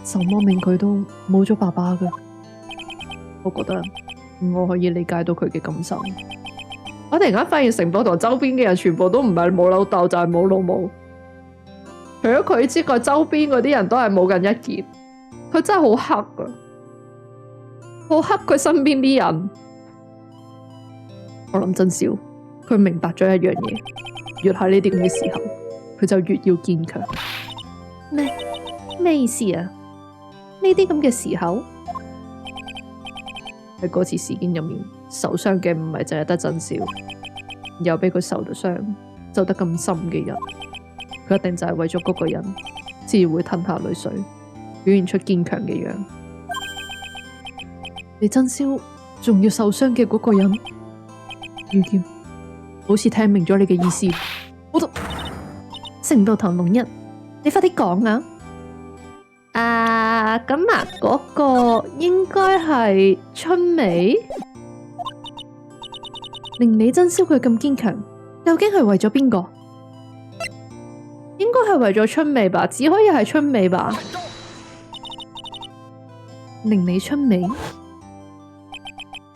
仇魔命佢都冇咗爸爸噶。我覺得我可以理解到佢嘅感受。我突然間發現城堡堂周邊嘅人全部都唔係冇老豆就係冇老母，除咗佢之外，周邊嗰啲人都係冇緊一件。佢真係好黑噶，好黑佢身邊啲人。我諗真宵，佢明白咗一樣嘢，越喺呢啲咁嘅時候，佢就越要堅強。咩意思啊？呢啲咁嘅時候，喺嗰次事件入面，受傷嘅唔係淨係得真宵，有俾佢受到傷，走得咁深嘅人，佢一定就係為咗嗰個人，先會吞下淚水，表現出堅強嘅樣。你真宵仲要受傷嘅嗰個人，遇劍好似聽明咗你嘅意思。我都城堡堂龍一，你快啲講啊！咁啊，嗰個應該係春美，令你真宵佢咁堅強，究竟係為咗邊個？應該係為咗春美吧，只可以係春美吧。令你春美，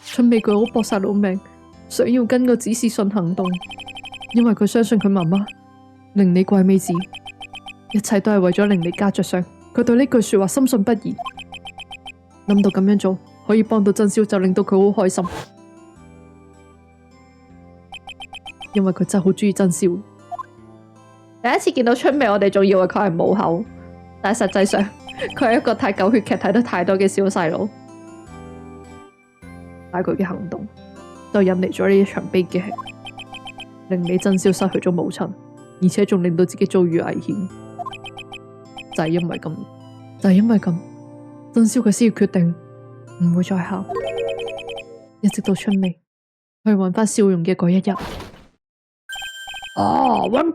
春美佢好搏晒老命，想要跟個指示信行動，因為佢相信佢媽媽令你怪美子，一切都係為咗令你家着想。佢對呢句說話深信不疑，諗到咁樣做可以幫到真宵，就令到佢好開心，因為佢真係好中意真宵。第一次見到春美，我哋仲以為佢係母后，但係實際上佢係一個睇狗血劇睇得太多嘅小細佬，但係佢嘅行動就引嚟咗呢一場悲劇，令你真宵失去咗母親，而且仲令到自己遭遇危險。就係因為咁，真宵佢先要決定唔會再喊，一直到春美去揾翻笑容嘅嗰一日。哦，揾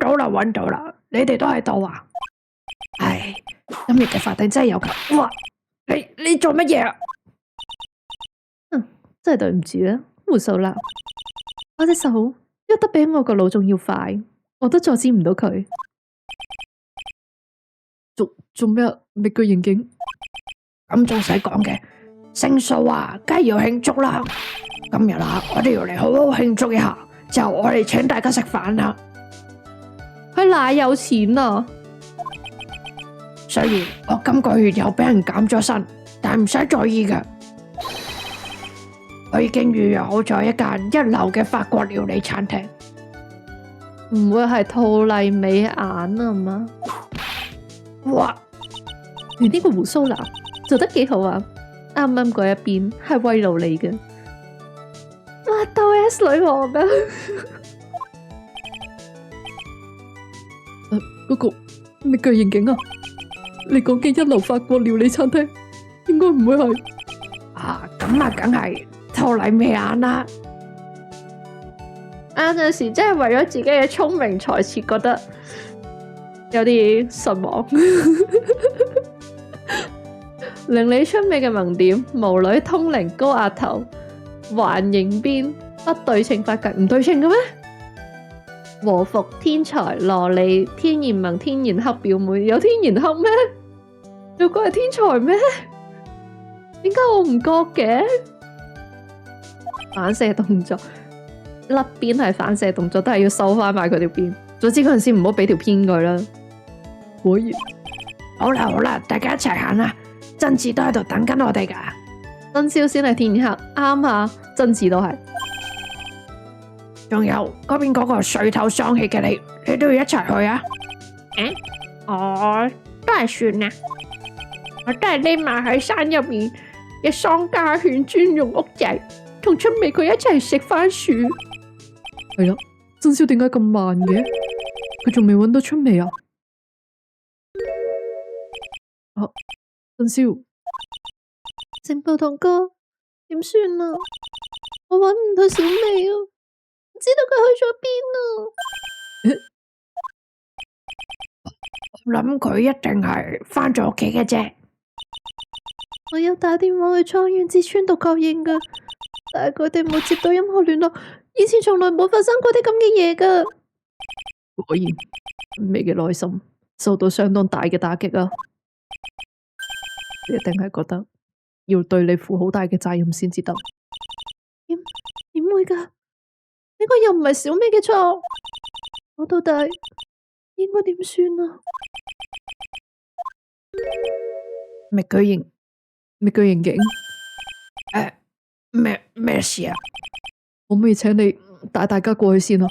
到啦！你哋都喺度啊！唉，今日嘅法庭真係有求。哇，你做乜嘢啊？真係對唔住啊，胡素娜，我隻手喐得比我個腦仲要快，我都阻止唔到佢。做咩啊？滅巨刑警，咁仲使講嘅？勝訴啊，梗係要慶祝啦！今日啊，我哋要嚟好好慶祝一下，就我哋請大家食飯啦。佢哪有錢啊？雖然我今個月又俾人減咗薪，但唔使在意㗎。我已經預約好咗一間一流嘅法國料理餐廳。唔會係兔麗美眼啊嘛？哇！你呢個胡蘇娜做得幾好啊！啱啱嗰一邊係威魯嚟嘅，哇！鬥 S 女王啊！嗰個咩巨刑警啊！你講嘅一流法國料理餐廳，應該唔會係。啊，咁啊，梗係托黎美眼啦。有陣時真係為咗自己嘅聰明才智，覺得有啲失望。令你出味嘅萌點，無女通靈高額頭，環形邊不對稱髮髻，唔對稱嘅咩？和服天才蘿莉，天然萌天然黑表妹，有天然黑咩？有個係天才咩？點解我唔覺嘅？反射動作。甩邊係反射動作，都係要收翻埋佢條邊。早知嗰陣時唔好俾條片佢啦。果然，好啦好啦，大家一齊行啦，真嗣都喺度等緊我哋噶。真宵先係天然黑，啱啊，真嗣都係。仲有嗰邊嗰個垂頭喪氣嘅你都要一齊去啊？我都係算啦，我都係匿埋喺山入面嘅喪家犬專用屋仔，同春美佢一齊食番薯。係啦，真宵點解咁慢嘅？佢仲未揾到春味啊？啊，真宵，聖步堂哥，點算啊？我揾唔到小美啊，唔知道佢去咗邊啊！我諗佢一定係返咗屋企嘅啫。我有打電話去倉院之村度確認噶，但係佢哋冇接到任何聯絡。以前從來冇發生過啲咁嘅嘢噶。果然，春味嘅內心受到相當大嘅打擊啊！一定係覺得要對你負好大嘅責任先至得。點會噶？呢個又唔係小美嘅錯，我到底應該點算啊？咩巨型？咩巨型警？咩事啊？可唔可以請你帶大家過去先啊？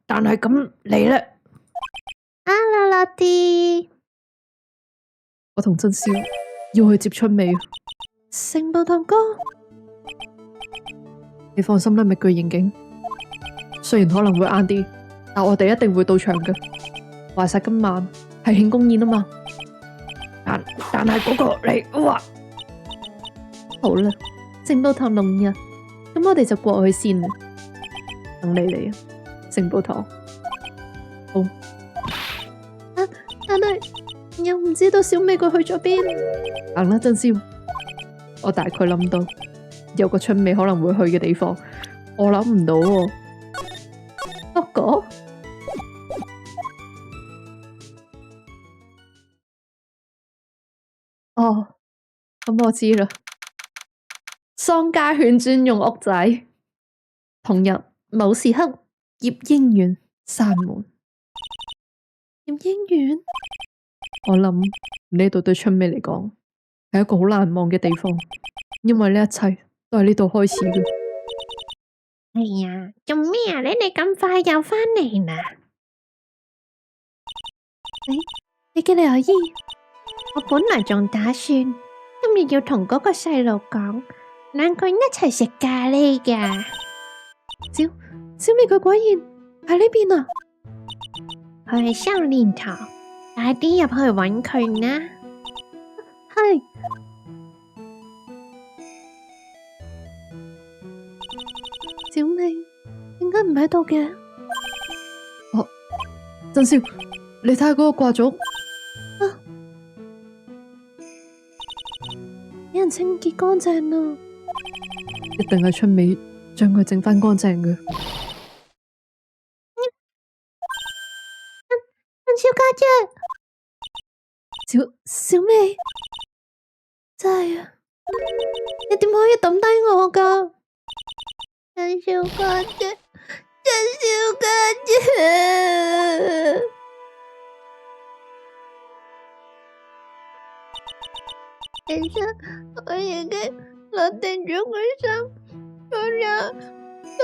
但係咁你呢？啊啦啦啲，我同真宵要去接春味。聖步堂哥，你放心啦，咩巨型警。雖然可能會晏啲，但我哋一定會到場嘅。話晒今晚係慶功宴啊嘛。但係嗰個你哇，好啦，聖步堂龍日，咁我哋就過去先啦。等你嚟啊，聖步堂。好，但係又唔知道小美佢去咗邊。行啦，真宵。我大概諗到有個春味可能會去嘅地方，我諗唔到喎。不過哦，咁我知啦。喪家犬專用屋仔。同日某時刻，葉英園山門。葉英園，我諗呢度對春味嚟講係一個好難忘嘅地方，因為呢一切都係呢度開始嘅。哎呀，做咩啊？你咁快又返嚟啦？你嘅留意，我本來仲打算今日要同嗰個細路講，兩個人一齊食咖喱噶。小美佢果然喺呢邊啊！佢係少年堂，快啲入去揾佢啦。係。小美點解唔喺度嘅？哦，真宵，你睇下嗰個掛軸，有人清潔乾淨啦。一定係春味將佢整翻乾淨嘅。小家姐，小美，真係啊！你點可以抌低我噶？真小家姐，真小家姐。其實我已經落定咗佢心，嗰日同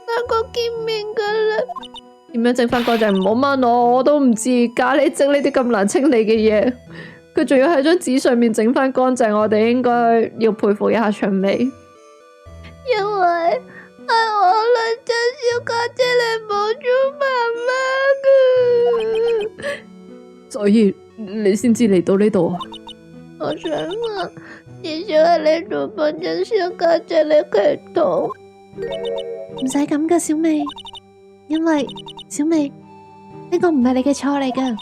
那個見面噶啦。點樣整翻乾淨？唔好問我，我都唔知咖喱整呢啲咁難清理嘅嘢，佢仲要喺張紙上面整翻乾淨，我哋應該要佩服一下春味。因為係我兩隻小家姐嚟冇咗媽媽噶，所以你先至嚟到呢度啊？我想啊，至少係你做幫真小家姐你祈禱。唔使咁噶，小美，因為小美呢個唔係你嘅錯嚟噶。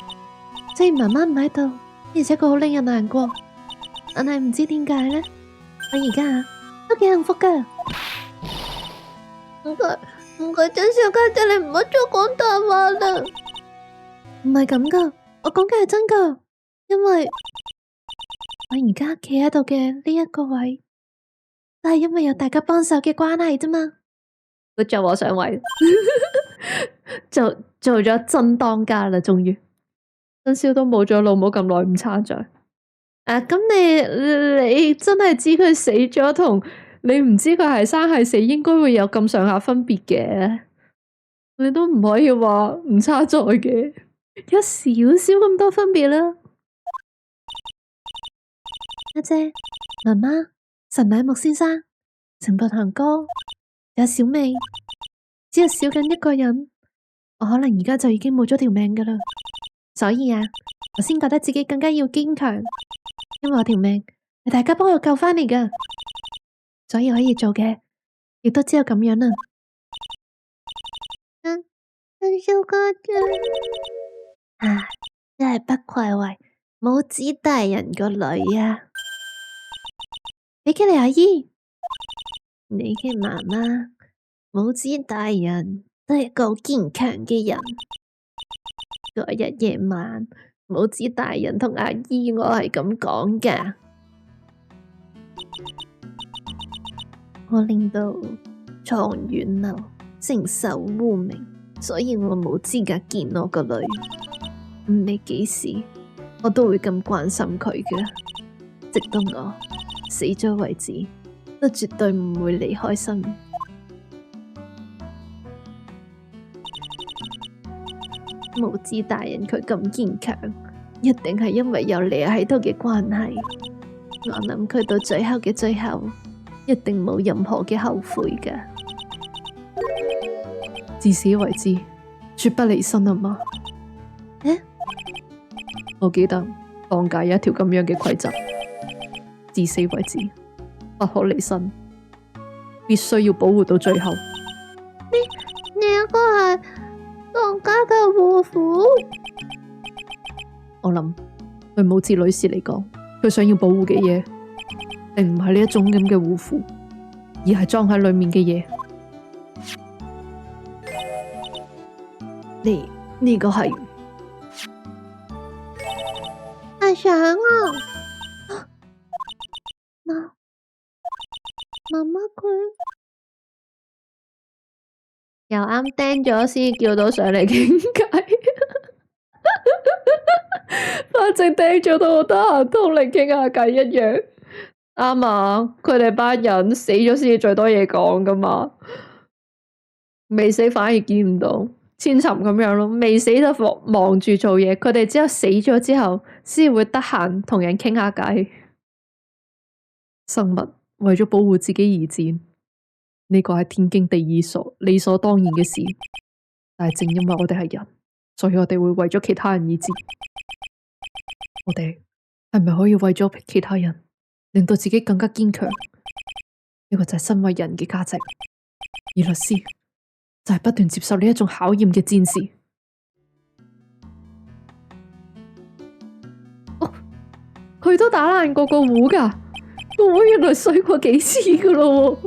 雖然媽媽唔喺度，而且佢好令人難過，但係唔知點解咧，我而家都幾幸福噶。唔該，真小家姐，你唔好再講大話啦。唔係咁噶，我講嘅係真噶，因為我而家企喺度嘅呢一個位，都係因為有大家幫手嘅關係啫嘛。佢做我上位，做咗真當家啦，終於。真宵都冇咗老母咁耐唔插嘴。咁你真係知佢死咗同你唔知佢係生係死，應該會有咁上下分別嘅。你都唔可以話唔插嘴嘅，有少少咁多分別啦。阿姐、媽媽、神乃木先生、陳博堂哥，有小美，只有少緊一個人，我可能而家就已經冇咗條命噶啦。所以啊，我先覺得自己更加要堅強，因為我條命係大家幫我救返嚟噶，所以可以做嘅亦都只有咁樣啦。真小家姐，真係不愧為母子大人個女啊！比基尼阿姨，你嘅媽媽母子大人都係個堅強嘅人。嗰日夜晚，母子大人同阿姨我係咁講噶，我令到床遠流承受污名，所以我冇資格見我個女。唔理幾時，我都會咁關心佢嘅，直到我死咗為止，都絕對唔會離開身。母子大人佢咁堅強，一定係因為有你喺度嘅關係。我諗佢到最後嘅最後，一定冇任何嘅後悔噶。至死為止，絕不離身啊嘛。我記得放假有一條咁樣嘅規則，至死為止，不可離身，必須要保護到最後。你一個係當家嘅護婦，我諗對母子女士嚟講，佢想要保護嘅嘢，並唔係呢一種咁嘅護符，而係裝喺裏面嘅嘢。呢個係想啊！媽媽佢又啱釘咗先叫到上嚟傾偈，反正釘咗都好得閒同你傾下偈一樣。啱啊！佢哋班人死咗先至最多嘢講噶嘛，未死反而見唔到。千尋咁樣咯，未死就忙住做嘢，佢哋只有死咗之後，先會得閒同人傾下偈。生物為咗保護自己而戰，呢個係天經地義理所當然嘅事。但係正因為我哋係人，所以我哋會為咗其他人而戰。我哋係咪可以為咗其他人，令到自己更加堅強？呢個就係身為人嘅價值。而律師就係不斷接受呢一種考驗嘅戰士。哦，佢都打爛過個壺噶，個壺原來碎過幾次噶咯。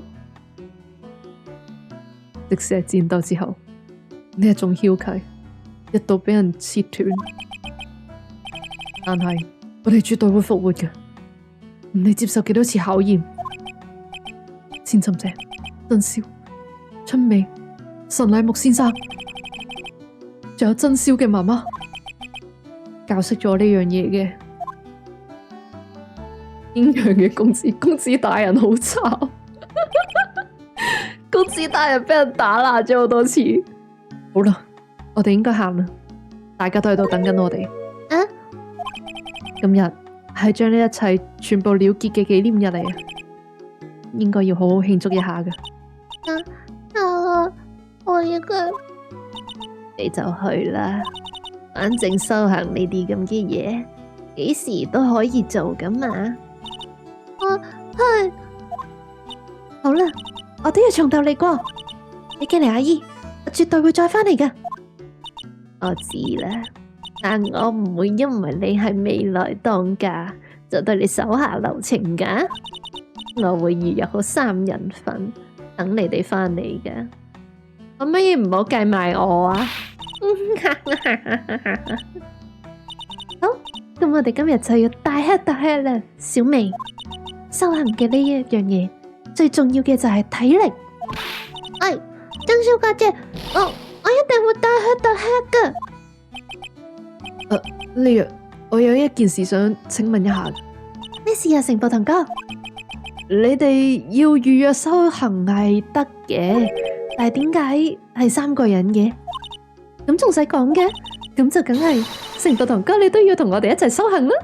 即使係戰鬥之後，呢一種梟旗一度俾人切斷，但係我哋絕對會復活嘅，唔理接受幾多次考驗。千尋姐、真宵、春美、神乃木先生，仲有真宵嘅媽媽，教識咗呢樣嘢嘅。堅強嘅公子大人好慘，公子大人俾人打爛咗好多次。好啦，我哋應該行啦，大家都喺度等緊我哋。今日係將呢一切全部了結嘅紀念日嚟啊，應該要好好慶祝一下㗎。我一個，你就去啦，反正修行呢啲咁嘅嘢，幾時都可以做噶嘛。係。好啦，我都要從頭嚟過。你嘅嚟，阿姨，我絕對會再返嚟噶。我知啦，但我唔會因為你係未來當家就對你手下留情噶。我會預約好3人份，等你哋返嚟噶。可唔可以唔好計埋我啊？好，咁我哋今日就要大吃啦，小美。修行嘅呢一樣嘢，最重要嘅就係體力。哎，珍少家姐，我一定會大吃噶。呢日我有一件事想請問一下，咩事啊，成步堂哥？你哋要預約修行係得嘅，但係點解係3個人嘅？咁仲使講嘅？咁就梗係成步堂哥，你都要同我哋一齊修行啦！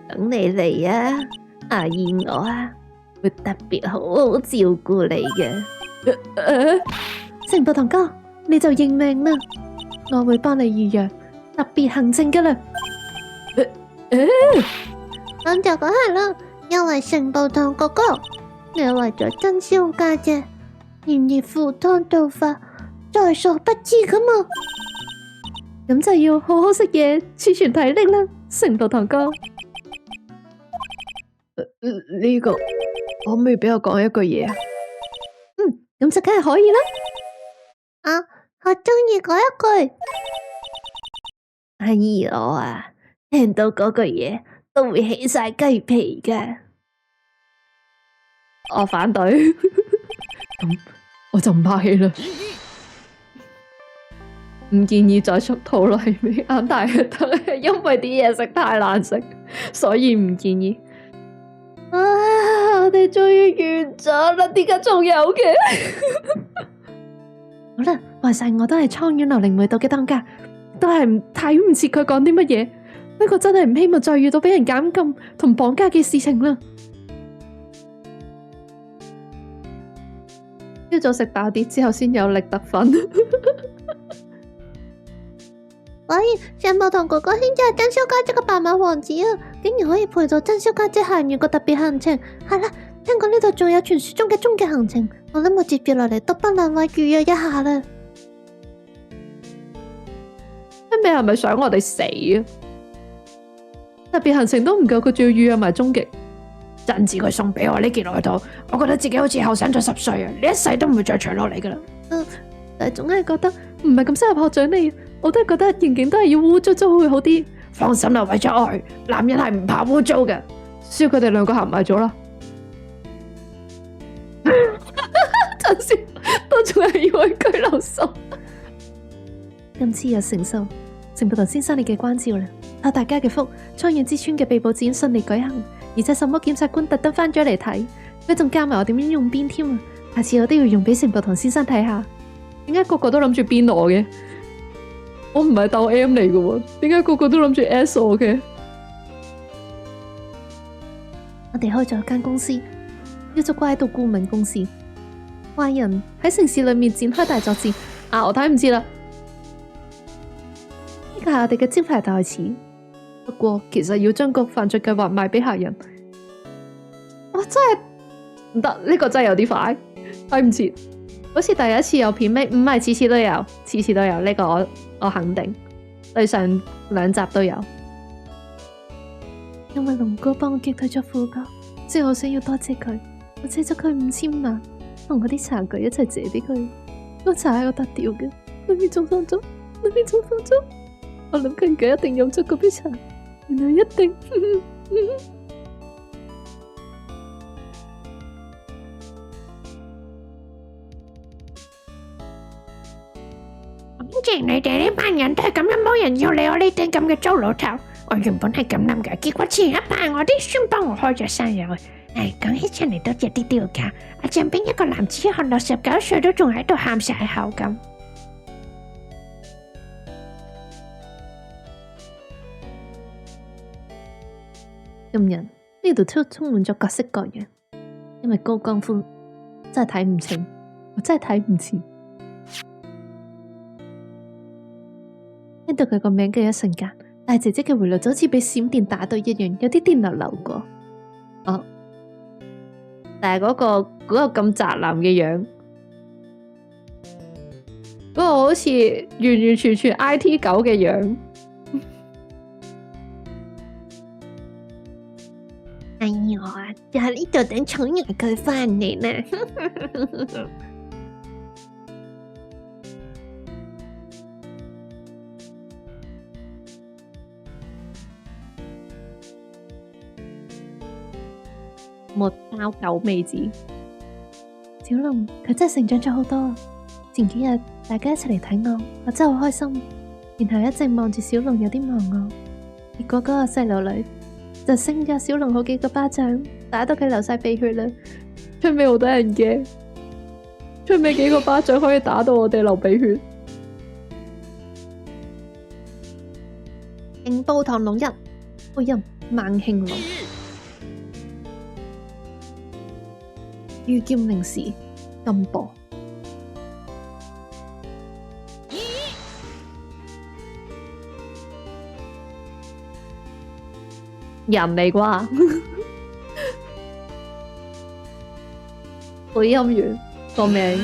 等你嚟啊，阿燕我啊，會特別好好照顧你嘅。成步堂哥，你就認命啦，我會幫你預約特別行程噶啦。咁就梗係啦，因為成步堂哥哥，你為咗珍少家姐，願意赴湯蹈火，在所不辭噶嘛。咁就要好好食嘢，儲存體力啦，成步堂哥。呢個可唔可以俾我講一句嘢啊？咁就梗係可以啦。我中意嗰一句。阿姨我啊，聽到嗰句嘢都會起晒雞皮嘅。我反對。咁我就唔拍戲啦。唔建議再出套啦，係咪啱大得？因為啲嘢食太難食，所以唔建議。我哋終於完咗啦，點解仲有嘅？好啦，話晒我都係蒼苑流靈梅道嘅當家，都係睇唔切佢講啲乜嘢。不過真係唔希望再遇到俾人監禁同綁架嘅事情啦。朝早食飽啲之後先有力特訓。所以成步堂哥哥先至係珍少家姐嘅白馬王子啊！竟然可以陪到珍少家姐行完個特別行程。係啦，聽講呢度仲有傳說中嘅終極行程，我諗我接住落嚟都幫兩位預約一下啦。你係咪想我哋死啊？特別行程都唔夠，佢仲要預約埋終極。真自佢送俾我呢件外套，我覺得自己好似後生咗10歲啊！你一世都唔會再長落嚟噶啦。但係總係覺得唔係咁適合學長你，我都係覺得刑警都係要污糟糟會好啲。放心啦，為咗愛，男人係唔怕污糟嘅。只要佢哋2個行埋咗啦。真笑，都仲係以為拘留所。今次又承受成步堂先生你嘅關照啦，託大家嘅福，蒼遠之村嘅被捕展順利舉行，而且什麼檢察官特登翻咗嚟睇，佢仲教埋我點樣用鞭添啊！下次我都要用俾成步堂先生睇下。點解個個都諗住鞭我嘅？我唔係鬥 M 嚟嘅喎，點解個個都諗住 S 我嘅？我哋開咗間公司，叫做乖道顧問公司。壞人喺城市裏面展開大作戰，我睇唔知啦。呢個係我哋嘅招牌台詞。不過其實要將個犯罪計劃賣俾客人，我真係唔得，呢個真係有啲快，睇唔切。好似第一次有片尾，唔係次次都有，次次都有呢個我肯定。對上2集都有，因為龍哥幫我擊退咗副角，所以我想要多謝佢，我借咗佢5000萬，同我啲茶具一齊借俾佢。個茶係我特調嘅，裏面仲放咗，我諗佢而家一定飲咗嗰杯茶，原來一定。既然你哋呢班人都係咁樣，冇人要你我呢頂咁嘅糟老頭。我原本係咁諗嘅，結果前一排我啲孫幫我開咗生日會。講起上嚟都有啲丟架。阿鄭邊一個男子漢69歲都仲喺度喊晒口咁。今日呢度都充滿咗各式各樣，因為高光寬真係睇唔清，我真係睇唔切。聽到佢個名嘅一瞬間，但係姐姐嘅回路就好似俾閃電打到一樣，有啲電流流過。哦，但係嗰個咁宅男嘅樣，嗰個好似完完全全 IT 狗嘅樣。哎呀，就喺呢度等寵人佢翻嚟啦。沒交狗妹子，小龍佢真係成長咗好多。前幾日大家一齊嚟睇我真係好開心。然後一直望住小龍有啲望我，結果嗰個細路女就升咗小龍好幾個巴掌，打到佢流晒鼻血啦。出面好多人驚，出面幾個巴掌可以打到我哋流鼻血。勁煲唐龍一配音孟慶龍，御劍零時禁播。人嚟啩？配音員個名，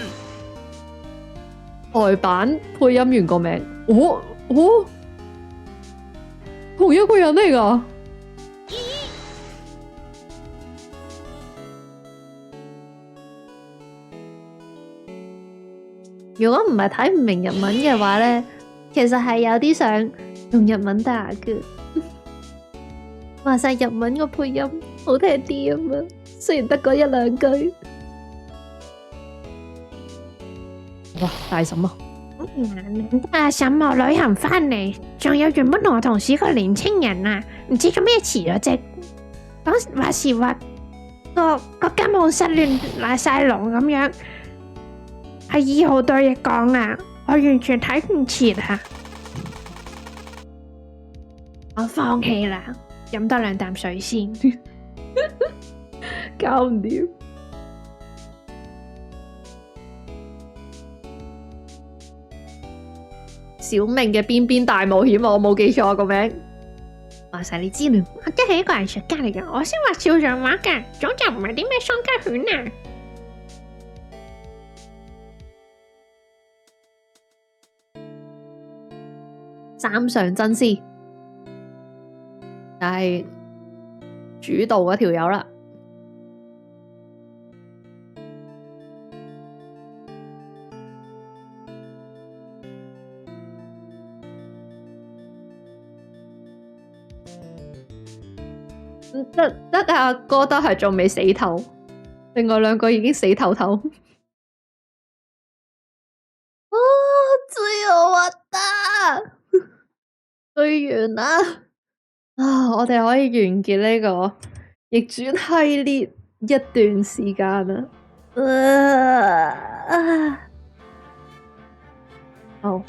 台版配音員個名，同一個人嚟㗎。如果唔係睇唔明日文嘅話呢，其實係有啲想用日文打嘅。話晒日文個配音好聽啲啊嘛，雖然得嗰一兩句。哇！大嬸啊！沈某旅行翻嚟，仲有原本同我同事個年青人啊，唔知做咩辭咗職。講話時話個監控失亂賴晒龍咁樣，係2號對嘢講啊，我完全睇唔切啊，我放棄啦，飲多2啖水先。搞唔掂。小明嘅邊邊大冒險，我冇記錯個名。話晒你知啦，我真係一個藝術家嚟噶，我先畫肖像畫噶，總就唔係啲咩喪家犬啊。三上真司，但係主導嗰條友啦。得阿哥都係仲未死透，另外2個已經死透透。啊，最後核突，最完啦！啊，我哋可以完結呢個逆轉系列一段時間啦。好。